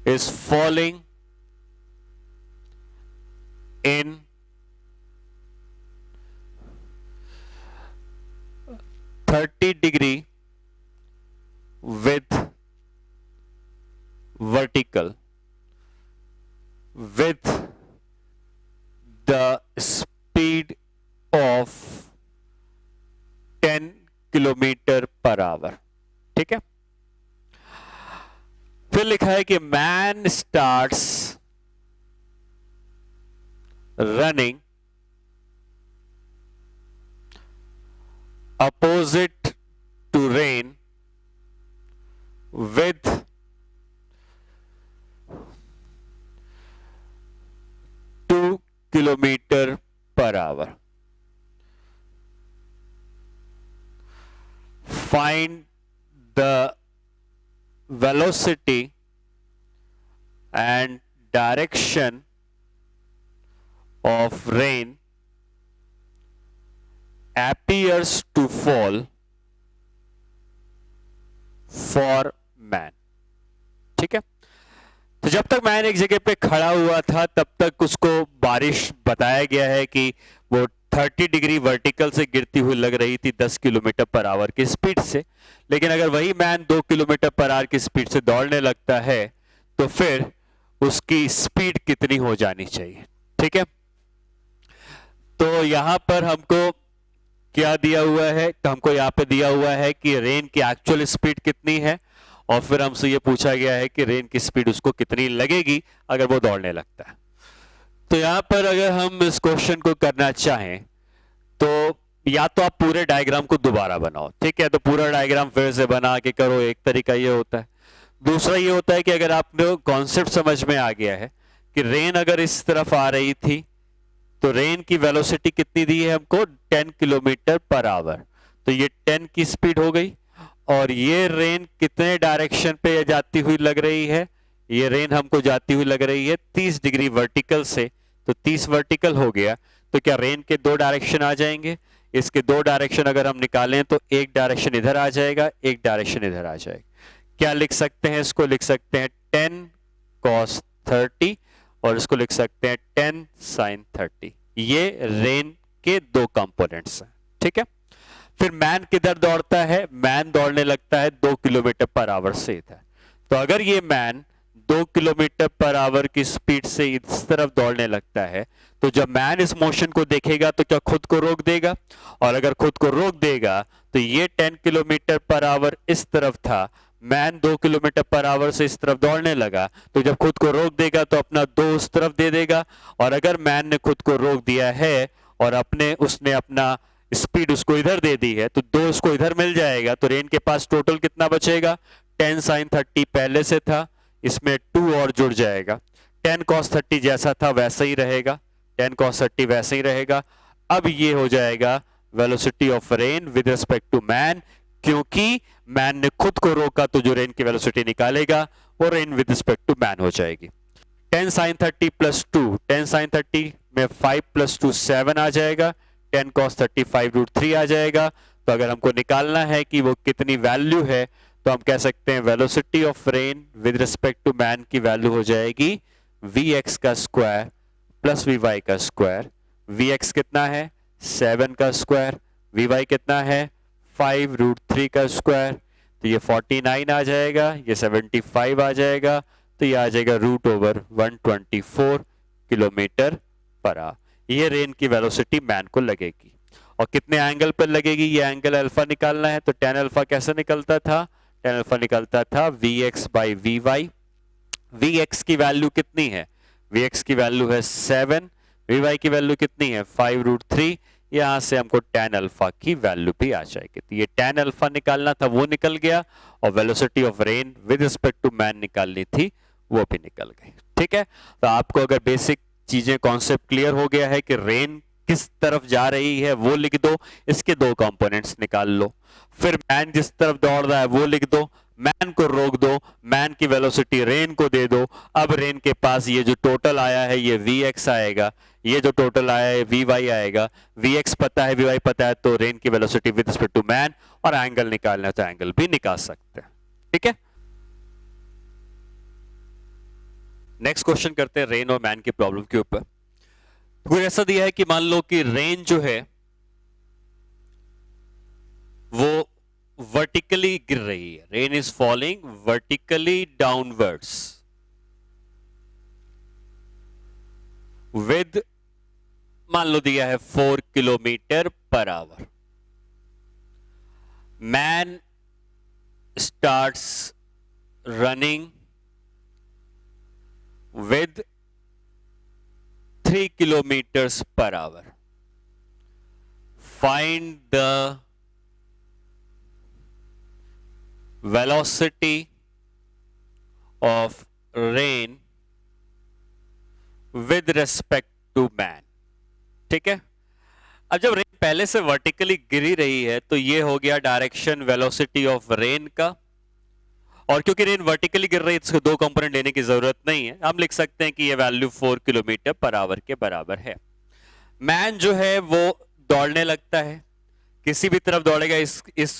is falling in 30° with vertical with the speed of 10 kilometre per hour, ठीक है। फिर लिखा है कि man starts running opposite to rain with 2 kilometre per hour. Find the velocity and direction of rain appears to fall for man, ठीक है। तो जब तक मैन एक जगह पे खड़ा हुआ था तब तक उसको बारिश बताया गया है कि वो 30 डिग्री वर्टिकल से गिरती हुई लग रही थी 10 किलोमीटर पर आवर की स्पीड से, लेकिन अगर वही मैन 2 किलोमीटर पर आवर की स्पीड से दौड़ने लगता है तो फिर उसकी स्पीड कितनी हो जानी चाहिए? ठीक है, तो यहां पर हमको क्या दिया हुआ है? तो हमको यहाँ पे दिया हुआ है कि रेन की एक्चुअल स्पीड कितनी है, और फिर हमसे ये पूछा गया है कि रेन की स्पीड उसको कितनी लगेगी अगर वो दौड़ने लगता है। तो यहां पर अगर हम इस क्वेश्चन को करना चाहें तो या तो आप पूरे डायग्राम को दोबारा बनाओ, ठीक है, तो पूरा डायग्राम फिर से बना के करो, एक तरीका ये होता है। दूसरा ये होता है कि अगर आपने कॉन्सेप्ट समझ में आ गया है कि रेन अगर इस तरफ आ रही थी तो रेन की वेलोसिटी कितनी दी है हमको? 10 किलोमीटर पर आवर, तो ये 10 की स्पीड हो गई। और ये रेन कितने डायरेक्शन पे जाती हुई लग रही है? ये रेन हमको जाती हुई लग रही है 30 डिग्री वर्टिकल से, तो 30 वर्टिकल हो गया। तो क्या रेन के दो डायरेक्शन आ जाएंगे? इसके दो डायरेक्शन अगर हम निकालें तो एक डायरेक्शन इधर आ जाएगा, एक डायरेक्शन इधर आ जाएगा। क्या लिख सकते हैं? इसको लिख सकते हैं 10 cos 30 और इसको लिख सकते हैं 10 sin 30। ये रेन के दो कंपोनेंट्स हैं, ठीक है। फिर मैन किधर दौड़ता है? मैन दौड़ने लगता है 2 किलोमीटर पर आवर से इधर। तो अगर ये मैन 2 किलोमीटर पर आवर की स्पीड से इस तरफ दौड़ने लगता है तो जब मैन इस मोशन को देखेगा तो क्या खुद को रोक देगा? और अगर खुद को रोक देगा तो ये 10 किलोमीटर पर आवर इस तरफ था, मैन 2 किलोमीटर पर आवर से इस तरफ दौड़ने लगा, तो जब खुद को रोक देगा तो अपना 2 उस तरफ दे देगा। और अगर मैन ने खुद को रोक दिया है और उसने अपना स्पीड उसको इधर दे दी है तो 2 उसको इधर मिल जाएगा। तो रेन के पास टोटल कितना बचेगा? 10 sin 30 पहले से था, इसमें 2 और जुड़ जाएगा। 10 cos 30 जैसा था वैसा ही रहेगा, 10 cos 30 वैसे ही रहेगा। अब ये हो जाएगा velocity of rain with respect to man, क्योंकि मैन ने खुद को रोका तो जो रेन की वेलोसिटी निकालेगा वो rain with respect to man हो जाएगी। 10 sin 30 प्लस 2, 10 sin 30 में 5 प्लस 2 7 आ जाएगा, 10 cos 30 5√3 आ जाएगा। तो अगर हमको निकालना है कि वो कितनी वैल्यू है तो हम कह सकते हैं velocity of rain with respect to man की वैल्यू हो जाएगी vx का स्क्वायर प्लस vy का स्क्वायर। vx कितना है? 7 का स्क्वायर, vy कितना है? 5√3 का स्क्वायर। तो ये 49 आ जाएगा, ये 75 आ जाएगा, तो ये आ जाएगा √124 किलोमीटर पर आवर। ये रेन की वेलोसिटी मैन को लगेगी। और कितने एंगल पर लगेगी? ये एंगल अल्फा निकालना है, तो tan अल्फा कैसे निकलता था? tan अल्फा निकलता था vx बाई vy। vx की वैल्यू कितनी है? vx की वैल्यू है 7, vy की वैल्यू कितनी है? 5√3। यहां से हमको tan अल्फा की वैल्यू भी आ जाएगी। तो ये tan अल्फा निकालना था वो निकल गया, और velocity of rain with respect to man निकालनी थी वो भी निकल गई, ठीक है। तो आपको अगर बेसिक चीजें कॉन्सेप्ट क्लियर हो गया है कि रेन किस तरफ जा रही है वो लिख दो, इसके दो कंपोनेंट्स निकाल लो। फिर मैन जिस तरफ दौड़ रहा है वो लिख दो, मैन को रोक दो, मैन की वेलोसिटी रेन को दे दो। अब रेन के पास ये जो टोटल आया है ये vx आएगा, ये जो टोटल आया है vy आएगा। vx पता है, vy पता है, तो रेन की velocity with respect to man, और एंगल निकालना तो एंगल भी निकाल सकते हैं, ठीक है। नेक्स्ट क्वेश्चन करते हैं रेन और मैन की प्रॉब्लम के ऊपर। कुछ ऐसा दिया है कि मान लो कि रेन जो है वो वर्टिकली गिर रही है, rain is falling vertically downwards with, मान लो दिया है 4 kilometre per our. Man starts running with 3 kilometers per hour. Find the velocity of rain with respect to man. ठीक है। अब जब रेन पहले से वर्टिकली गिरी रही है तो ये हो गया डायरेक्शन वेलोसिटी ऑफ रेन का, और क्योंकि रेन वर्टिकली गिर रही है इसको दो कंपोनेंट लेने की जरूरत नहीं है, हम लिख सकते हैं कि ये वैल्यू 4 किलोमीटर पर आवर के बराबर है। मैन जो है वो दौड़ने लगता है, किसी भी तरफ दौड़ेगा, इस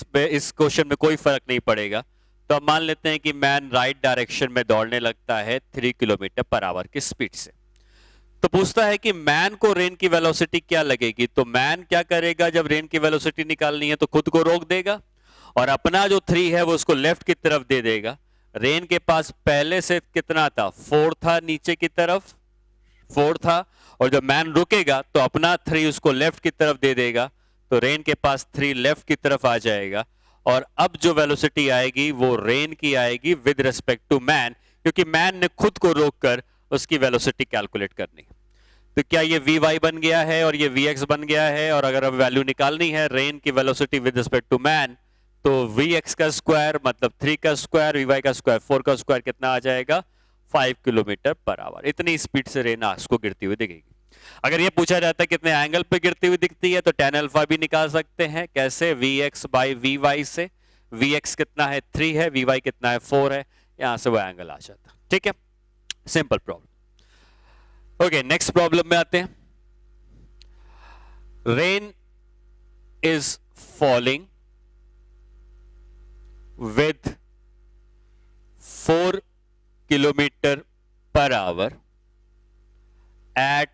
क्वेश्चन में कोई फर्क नहीं पड़ेगा। तो हम मान लेते हैं कि मैन राइट डायरेक्शन में दौड़ने लगता है 3 किलोमीटर पर आवर की स्पीड से। तो पूछता है कि मैन को रेन की वेलोसिटी क्या लगेगी। तो मैन क्या करेगा, जब रेन की वेलोसिटी निकालनी है तो खुद को रोक देगा और अपना जो 3 है वो उसको लेफ्ट की तरफ दे देगा। रेन के पास पहले से कितना था, 4 था, नीचे की तरफ 4 था, और जब मैन रुकेगा तो अपना 3 उसको लेफ्ट की तरफ दे देगा, तो रेन के पास 3 लेफ्ट की तरफ आ जाएगा। और अब जो वेलोसिटी आएगी वो रेन की आएगी विद रिस्पेक्ट टू मैन, क्योंकि मैन ने खुद को रोककर उसकी वेलोसिटी कैलकुलेट करनी। तो क्या ये Vy बन गया है और ये Vx बन गया है, और अगर अब वैल्यू निकालनी है रेन की velocity with respect to man, तो Vx का स्क्वायर मतलब 3 का स्क्वायर, Vy का स्क्वायर 4 का स्क्वायर कितना आ जाएगा, 5 किलोमीटर पर आवर। इतनी स्पीड से रेन आर्क्स को गिरती हुई दिखेगी। अगर ये पूछा जाता है कितने एंगल पे गिरती हुई दिखती है, तो tan अल्फा भी निकाल सकते हैं। कैसे, Vx बाई Vy से। Vx कितना है, 3 है, Vy कितना है, 4 है, यहां से वो एंगल आ जाता। ठीक है, simple problem. Okay, next problem में आते हैं। Rain is falling with 4 kilometre per our at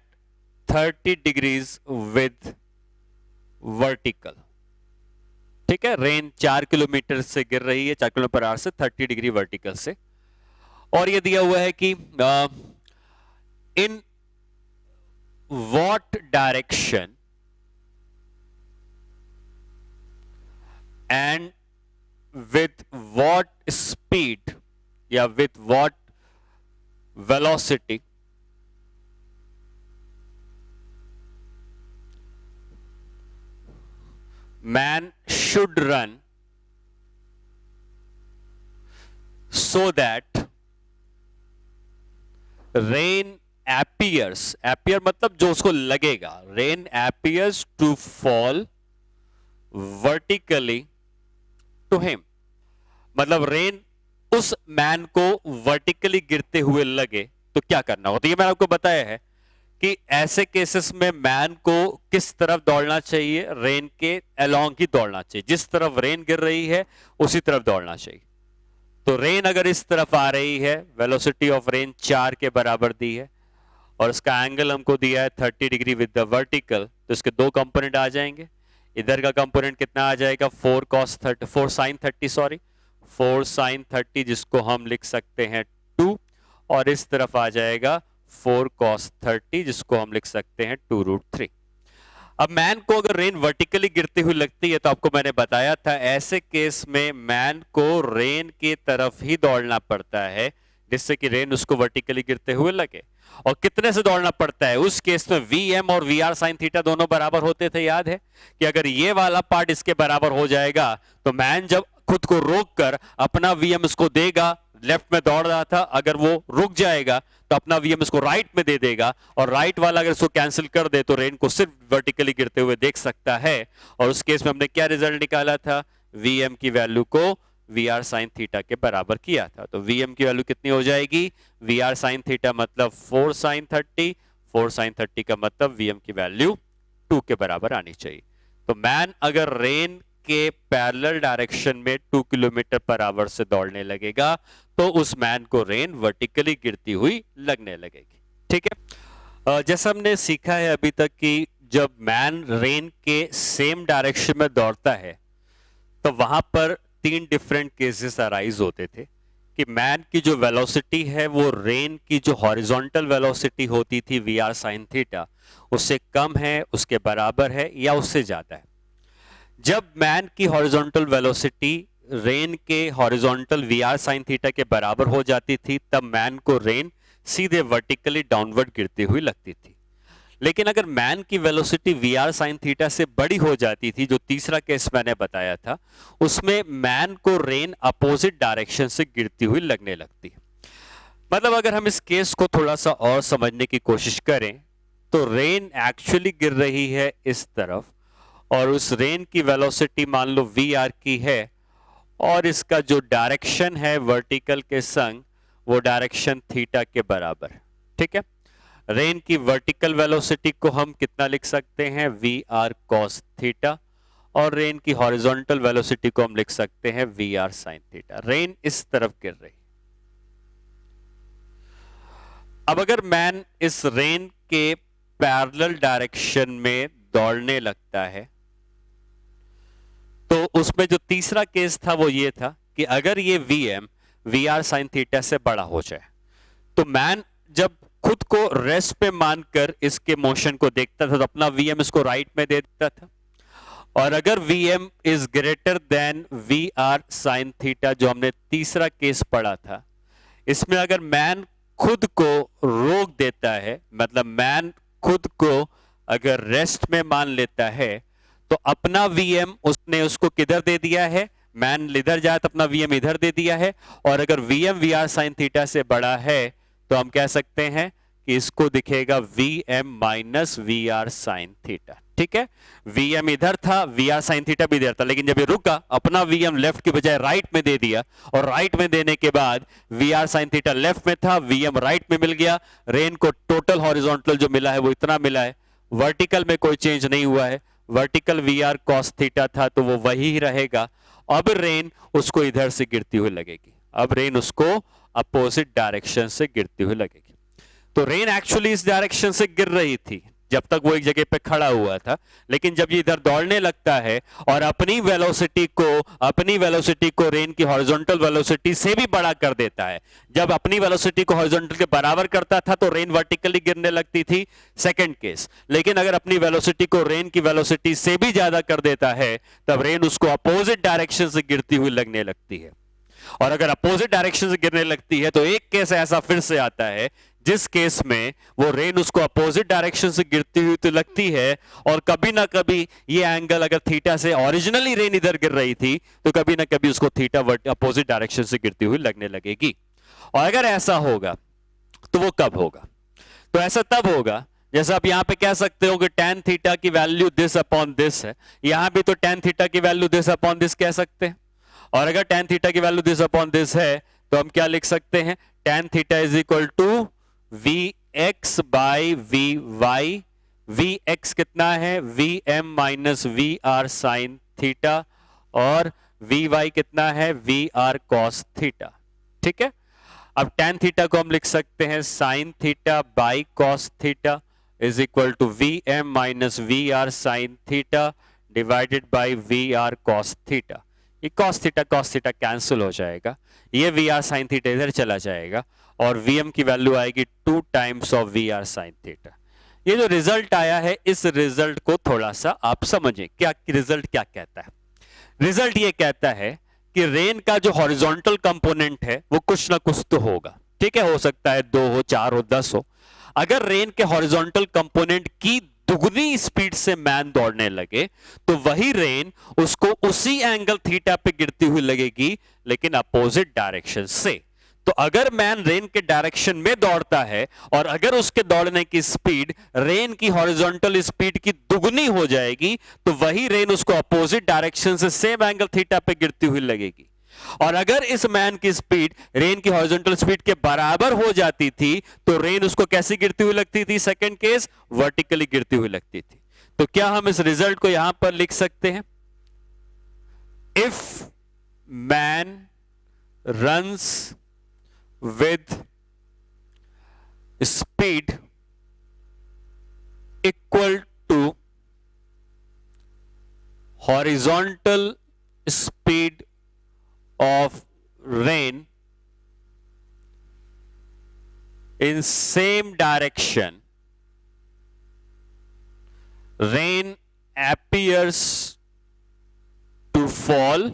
30 degrees with vertical। ठीक है, रेन 4 किलोमीटर से गिर रही है, 4 किलोमीटर पर आवर से 30 डिग्री वर्टिकल से, और ये दिया हुआ है कि in what direction and with what speed या with what velocity man should run so that rain appears, appear मतलब जो उसको लगेगा, rain appears to fall vertically to him. मतलब रेन उस मैन को वर्टिकली गिरते हुए लगे तो क्या करना होता है। ये मैंने आपको बताया है कि ऐसे केसेस में मैन को किस तरफ दौड़ना चाहिए, रेन के अलोंग ही दौड़ना चाहिए, जिस तरफ रेन गिर रही है उसी तरफ दौड़ना चाहिए। तो रेन अगर इस तरफ आ रही है, वेलोसिटी ऑफ रेन 4 के बराबर दी है और इसका एंगल हमको दिया है 30 डिग्री विद द वर्टिकल, तो इसके दो कंपोनेंट आ जाएंगे। इधर का कंपोनेंट कितना आ जाएगा, 4 sin 30 सॉरी 4 sin 30, जिसको हम लिख सकते हैं 2, और इस तरफ आ जाएगा 4 cos 30, जिसको हम लिख सकते हैं 2√3। अब मैन को अगर रेन वर्टिकली गिरती हुई लगती है तो आपको मैंने बताया था ऐसे केस में मैन को रेन की तरफ ही दौड़ना पड़ता है जिससे कि रेन उसको वर्टिकली गिरते हुए लगे। और कितने से दौड़ना पड़ता है उस केस में, Vm और Vr sin थीटा दोनों बराबर होते थे। याद है कि अगर ये वाला पार्ट इसके बराबर हो जाएगा तो मैन जब खुद को रोक कर अपना Vm इसको देगा, लेफ्ट में दौड़ रहा था, अगर वो रुक जाएगा तो अपना Vm इसको राइट में दे देगा, और राइट वाला अगर इसको कैंसिल कर दे तो रेन को सिर्फ वर्टिकली गिरते हुए देख सकता है। और उस केस में हमने क्या रिजल्ट निकाला था, Vm की वैल्यू को Vr sin थीटा के बराबर किया था। तो Vm की वैल्यू कितनी हो जाएगी, Vr sin थीटा मतलब 4 sin 30, 4 sin 30 का मतलब Vm की वैल्यू 2 के बराबर आनी चाहिए। तो मैन अगर रेन के पैरेलल डायरेक्शन में 2 किलोमीटर पर आवर से दौड़ने लगेगा तो उस मैन को रेन वर्टिकली गिरती हुई लगने लगेगी। ठीक है, जैसा हमने सीखा है अभी तक कि जब मैन रेन के सेम डायरेक्शन में दौड़ता है तो वहां पर 3 डिफरेंट केसेस अराइज होते थे कि मैन की जो वेलोसिटी है वो रेन की जो हॉरिजॉन्टल वेलोसिटी होती थी Vr sin थीटा उससे कम है, उसके बराबर है, या उससे ज्यादा है। जब मैन की हॉरिजॉन्टल वेलोसिटी रेन के हॉरिजॉन्टल Vr sin थीटा के बराबर हो जाती थी तब मैन को रेन सीधे वर्टिकली डाउनवर्ड गिरती हुई लगती थी। लेकिन अगर मैन की वेलोसिटी Vr sin थीटा से बड़ी हो जाती थी, जो तीसरा केस मैंने बताया था, उसमें मैन को रेन अपोजिट डायरेक्शन से गिरती हुई लगने लगती। मतलब अगर हम इस केस को थोड़ा सा और समझने की कोशिश करें तो रेन एक्चुअली गिर रही है इस तरफ और उस रेन की वेलोसिटी मान लो Vr की है और इसका जो डायरेक्शन है वर्टिकल के संग वो डायरेक्शन थीटा के बराबर। ठीक है, रेन की वर्टिकल वेलोसिटी को हम कितना लिख सकते हैं, Vr cos थीटा, और रेन की हॉरिजॉन्टल वेलोसिटी को हम लिख सकते हैं Vr sin थीटा। रेन इस तरफ गिर रही। अब अगर मैन इस रेन के पैरेलल डायरेक्शन में दौड़ने लगता है, तो उसमें जो तीसरा केस था वो ये था कि अगर ये Vm VR sin थीटा से बड़ा हो जाए, तो मैन जब खुद को रेस्ट पे मानकर इसके मोशन को देखता था तो अपना Vm इसको राइट में दे देता था, और अगर Vm is greater than VR sin theta, जो हमने तीसरा केस पढ़ा था, इसमें अगर मैन खुद को रोक देता है, मतलब मैन खुद को अगर रेस्ट में मान लेता है, तो अपना Vm उसने उसको किधर दे दिया है, मैन इधर जाए तो अपना Vm इधर दे दिया है, और अगर Vm VR sin थीटा से बड़ा है तो हम कह सकते हैं कि इसको दिखेगा Vm minus VR sin theta. ठीक है, Vm इधर था, VR sin थीटा भी इधर था, लेकिन जब ये रुका अपना Vm लेफ्ट की बजाय राइट में दे दिया, और राइट में देने के बाद VR sin थीटा लेफ्ट में था, Vm राइट में मिल गया, रेन को टोटल हॉरिजॉन्टल जो मिला है वो इतना मिला है, वर्टिकल में कोई चेंज नहीं हुआ है, वर्टिकल VR cos थीटा था तो वो वही ही रहेगा। अब रेन उसको इधर से गिरती हुई लगेगी, अब रेन उसको अपोजिट डायरेक्शन से गिरती हुई लगेगी। तो रेन एक्चुअली इस डायरेक्शन से गिर रही थी जब तक वो एक जगह पे खड़ा हुआ था, लेकिन जब ये इधर दौड़ने लगता है और अपनी वेलोसिटी को रेन की हॉरिजॉन्टल वेलोसिटी से भी बड़ा कर देता है, जब अपनी वेलोसिटी को हॉरिजॉन्टल के बराबर करता था तो रेन वर्टिकली गिरने लगती थी, सेकंड केस। लेकिन अगर अपनी वेलोसिटी को रेन की वेलोसिटी से भी ज्यादा कर देता है तब रेन उसको अपोजिट डायरेक्शन से गिरती हुई लगने लगती है। और अगर अपोजिट डायरेक्शन से गिरने लगती है तो एक केस ऐसा फिर से आता है जिस केस में वो रेन उसको अपोजिट डायरेक्शन से गिरती हुई तो लगती है, और कभी ना कभी ये एंगल अगर थीटा से ओरिजिनली रेन इधर गिर रही थी तो कभी ना कभी उसको थीटा अपोजिट डायरेक्शन से गिरती हुई लगने लगेगी। और अगर ऐसा होगा तो वो कब होगा? तो ऐसा तब होगा जैसे आप यहां पे कह सकते हो कि tan थीटा की वैल्यू दिस अपॉन दिस है, यहां भी तो tan थीटा की वैल्यू दिस अपॉन दिस कह सकते हैं, और अगर tan थीटा की वैल्यू दिस अपॉन दिस है तो हम क्या लिख सकते हैं, tan theta is equal to Vx by Vy, Vx कितना है, Vm minus VR sin theta, और Vy कितना है, VR cos थीटा। ठीक है, अब tan थीटा को हम लिख सकते हैं sin theta by cos theta is equal to Vm minus VR sin theta divided by VR cos theta. ये cos थीटा कैंसिल हो जाएगा, ये VR sin थीटा इधर चला जाएगा, और Vm की वैल्यू आएगी 2 times of VR sin theta. ये जो रिजल्ट आया है इस रिजल्ट को थोड़ा सा आप समझें, क्या रिजल्ट क्या कहता है। रिजल्ट ये कहता है कि रेन का जो हॉरिजॉन्टल कंपोनेंट है वो कुछ ना कुछ तो होगा। ठीक है, हो सकता है 2 हो, 4 हो, 10 हो। अगर रेन के हॉरिजॉन्टल कंपोनेंट की दुगनी स्पीड से मैन दौड़ने लगे तो वही रेन उसको उसी एंगल थीटा पे गिरती हुई लगेगी, लेकिन अपोजिट डायरेक्शन से। तो अगर मैन रेन के डायरेक्शन में दौड़ता है और अगर उसके दौड़ने की स्पीड रेन की हॉरिजॉन्टल स्पीड की दुगनी हो जाएगी तो वही रेन उसको अपोजिट डायरेक्शन से सेम एंगल थीटा पे गिरती हुई लगेगी। और अगर इस मैन की स्पीड रेन की हॉरिजॉन्टल स्पीड के बराबर हो जाती थी तो रेन उसको कैसी गिरती हुई लगती थी, सेकंड केस वर्टिकली गिरती हुई लगती थी। तो क्या हम इस रिजल्ट को यहां पर लिख सकते हैं, if man runs with speed equal to horizontal speed of rain in same direction, rain appears to fall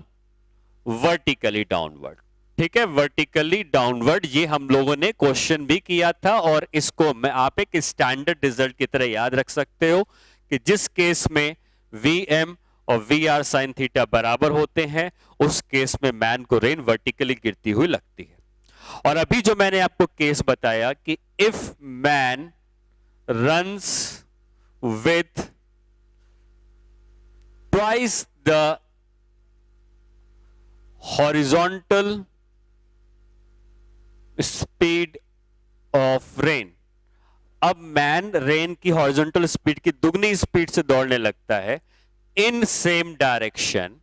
vertically downward। ठीक है, वर्टिकली डाउनवर्ड, ये हम लोगों ने क्वेश्चन भी किया था, और इसको मैं आप एक स्टैंडर्ड रिजल्ट की तरह याद रख सकते हो कि जिस केस में Vm और VR sin थीटा बराबर होते हैं उस केस में मैन को रेन वर्टिकली गिरती हुई लगती है। और अभी जो मैंने आपको केस बताया कि if man runs with twice the horizontal speed of rain, अब मैन रेन की हॉरिजॉन्टल स्पीड की दुगनी स्पीड से दौड़ने लगता है in same direction,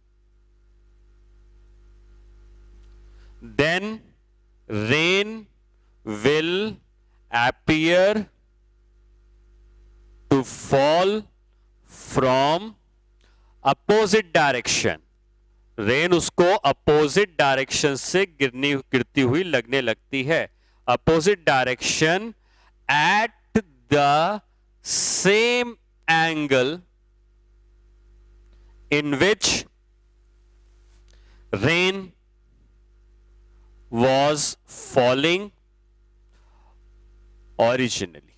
then rain will appear to fall from opposite direction. रेन उसको अपोजिट डायरेक्शन से गिरती हुई लगने लगती है. Opposite direction at the same angle in which rain was falling originally.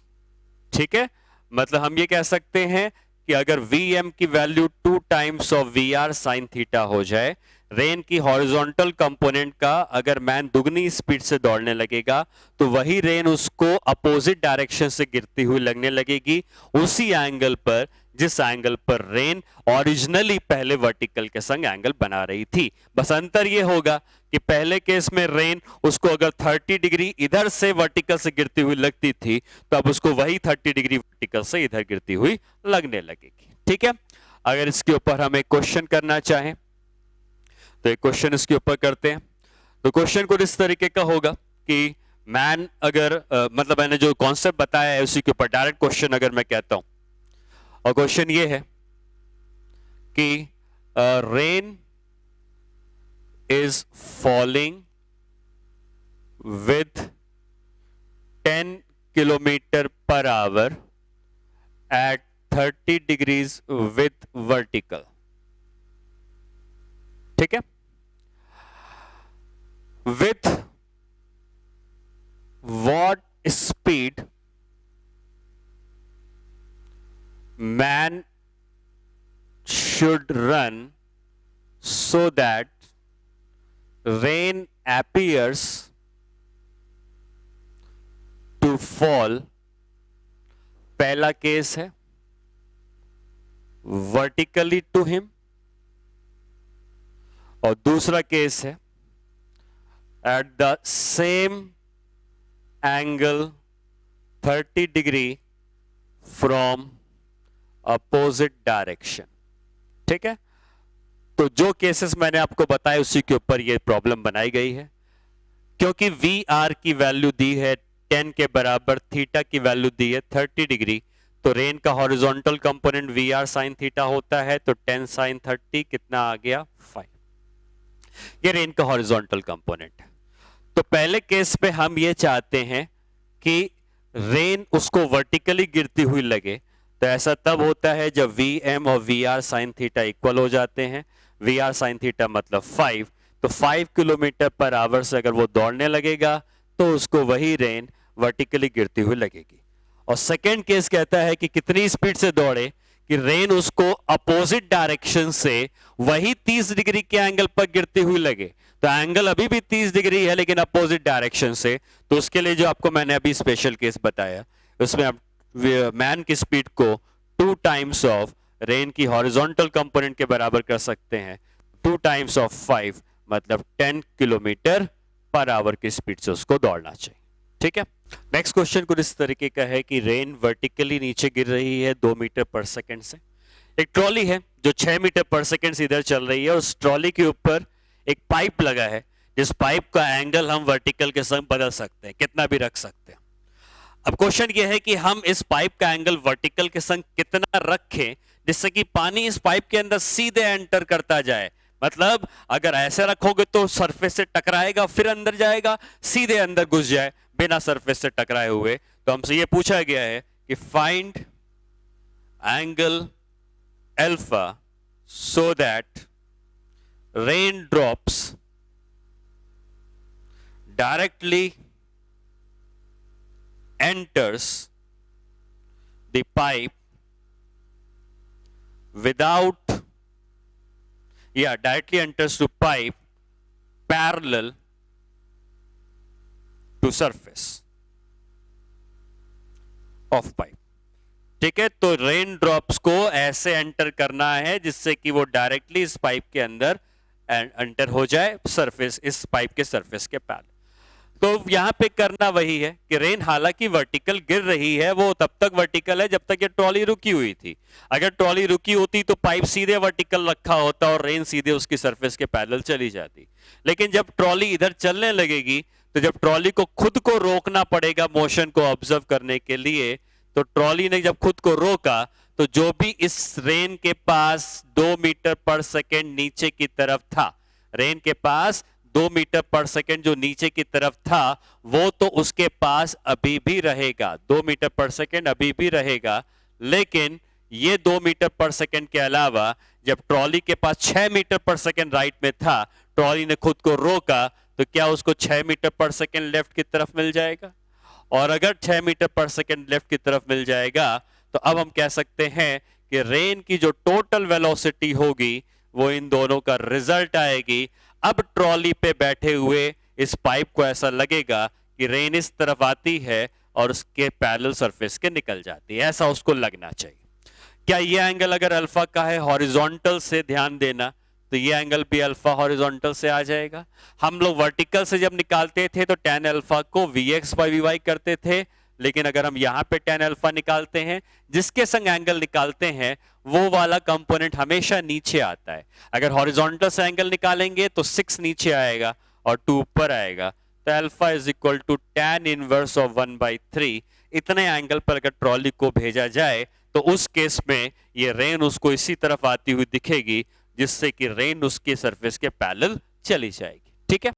ठीक है, मतलब हम ये कह सकते हैं कि अगर Vm की value 2 times of VR sin theta हो जाए, रेन की हॉरिजॉन्टल कंपोनेंट का अगर मैन दुगनी स्पीड से दौड़ने लगेगा तो वही रेन उसको अपोजिट डायरेक्शन से गिरती हुई लगने लगेगी, उसी एंगल पर जिस एंगल पर रेन ओरिजिनली पहले वर्टिकल के संग एंगल बना रही थी. बस अंतर यह होगा कि पहले केस में रेन उसको अगर 30 डिग्री इधर से वर्टिकल से गिरती हुई लगती थी तो अब उसको वही 30 डिग्री वर्टिकल से इधर गिरती हुई लगने लगेगी. ठीक है, अगर इसके ऊपर हम एक क्वेश्चन करना चाहें तो एक क्वेश्चन इसके ऊपर करते हैं. तो क्वेश्चन कुछ इस तरीके का होगा कि मैन अगर मतलब मैंने जो कॉन्सेप्ट बताया है उसी के ऊपर डायरेक्ट क्वेश्चन अगर मैं कहता हूं, और क्वेश्चन ये है कि rain is falling with 10 kilometre per hour at 30 degrees with vertical. ठीक है, with what speed man should run so that rain appears to fall. पहला केस है vertically to him और दूसरा केस है at the same angle 30 degree from opposite direction. ठीक है, तो जो केसेस मैंने आपको बताए उसी के ऊपर ये प्रॉब्लम बनाई गई है. क्योंकि VR की वैल्यू दी है 10 के बराबर, थीटा की वैल्यू दी है 30 डिग्री, तो रेन का horizontal component VR sin theta होता है, तो 10 sin 30 कितना आ गया 5. ये रेन का हॉरिजॉन्टल कंपोनेंट है. तो पहले केस पे हम ये चाहते हैं कि रेन उसको वर्टिकली गिरती हुई लगे, तो ऐसा तब होता है जब Vm और VR sin थीटा इक्वल हो जाते हैं. VR sin थीटा मतलब 5, तो 5 किलोमीटर पर आवर से अगर वो दौड़ने लगेगा तो उसको वही रेन वर्टिकली गिरती हुई लगेगी. और सेकेंड केस कहता है कि कितनी स्पीड से दौड़े कि रेन उसको अपोजिट डायरेक्शन से वही 30 डिग्री के एंगल पर गिरती हुई लगे. तो एंगल अभी भी 30 डिग्री है लेकिन अपोजिट डायरेक्शन से. तो उसके लिए जो आपको मैंने अभी स्पेशल केस बताया उसमें आप मैन की स्पीड को 2 टाइम्स ऑफ रेन की हॉरिजॉन्टल कंपोनेंट के बराबर कर सकते हैं. 2 टाइम्स ऑफ 5 मतलब 10 किलोमीटर पर आवर की स्पीड से उसको दौड़ना चाहिए. ठीक है, नेक्स्ट क्वेश्चन कुछ इस तरीके का है कि रेन वर्टिकली नीचे गिर रही है 2 मीटर पर सेकंड से. एक ट्रॉली है जो 6 मीटर पर सेकंड से इधर चल रही है. उस ट्रॉली के ऊपर एक पाइप लगा है, जिस पाइप का एंगल हम वर्टिकल के संग बदल सकते हैं, कितना भी रख सकते हैं. अब क्वेश्चन यह है कि हम इस पाइप का एंगल वर्टिकल के संग कितना रखें जिससे कि पानी इस पाइप के अंदर सीधे एंटर करता जाए. मतलब अगर ऐसे रखोगे तो सरफेस से टकराएगा फिर अंदर जाएगा, सीधे अंदर घुस जाए बिना सरफेस से टकराए हुए. तो हमसे ये पूछा गया है कि find angle alpha so that rain drops directly enters the pipe without directly enters to pipe parallel to surface of pipe. ठीक है, तो रेन ड्रॉप्स को ऐसे एंटर करना है जिससे कि वो डायरेक्टली इस पाइप के अंदर एंटर हो जाए सरफेस, इस पाइप के सरफेस के पैरेलल. तो यहां पे करना वही है कि रेन हालांकि वर्टिकल गिर रही है, वो तब तक वर्टिकल है जब तक ये ट्रॉली रुकी हुई थी. अगर ट्रॉली रुकी होती तो पाइप सीधे वर्टिकल रखा होता और रेन सीधे उसकी सरफेस के पैरेलल चली जाती. लेकिन जब ट्रॉली इधर चलने लगेगी तो जब ट्रॉली को खुद को रोकना पड़ेगा मोशन को ऑब्जर्व करने के लिए, तो ट्रॉली ने जब खुद को रोका तो जो भी इस रेन के पास 2 मीटर पर सेकेंड नीचे की तरफ था, रेन के पास 2 मीटर पर सेकेंड जो नीचे की तरफ था, वो तो उसके पास अभी भी रहेगा, 2 मीटर पर सेकेंड अभी भी रहेगा। लेकिन ये 2 मीटर पर सेकेंड के अलावा जब ट्रॉली के पास 6 मीटर पर सेकेंड राइट में था, ट्रॉली ने खुद को रोका, तो क्या उसको 6 मीटर पर सेकेंड लेफ्ट की तरफ मिल जाएगा? और अगर 6 मीटर पर सेकेंड लेफ्ट की तरफ मिल जाएगा तो अब हम कह सकते हैं कि रेन की जो टोटल वेलोसिटी होगी वो इन दोनों का रिजल्ट आएगी। अब ट्रॉली पे बैठे हुए इस पाइप को ऐसा लगेगा कि रेन इस तरफ आती है और उसके पैरेलल सरफेस के निकल जाती है, ऐसा उसको लगना चाहिए। क्या ये एंगल अगर अल्फा का है हॉरिजॉन्टल से, ध्यान देना, तो ये एंगल भी अल्फा हॉरिजॉन्टल से आ जाएगा। हम लोग वर्टिकल से जब निकालते थे तो tan अल्फा को Vx/Vy करते थे, लेकिन अगर हम यहां पे tan अल्फा निकालते हैं, जिसके संग एंगल निकालते हैं वो वाला कंपोनेंट हमेशा नीचे आता है। अगर हॉरिजॉन्टल से एंगल निकालेंगे तो 6 नीचे आएगा और 2 ऊपर आएगा, तो alpha is equal to tan inverse of 1/3। इतने एंगल पर अगर ट्रॉली को भेजा जाए तो उस केस में ये रेन उसको इसी तरफ आती हुई दिखेगी, जिससे कि रेन उसके सरफेस के पैरेलल चली जाएगी। ठीक है।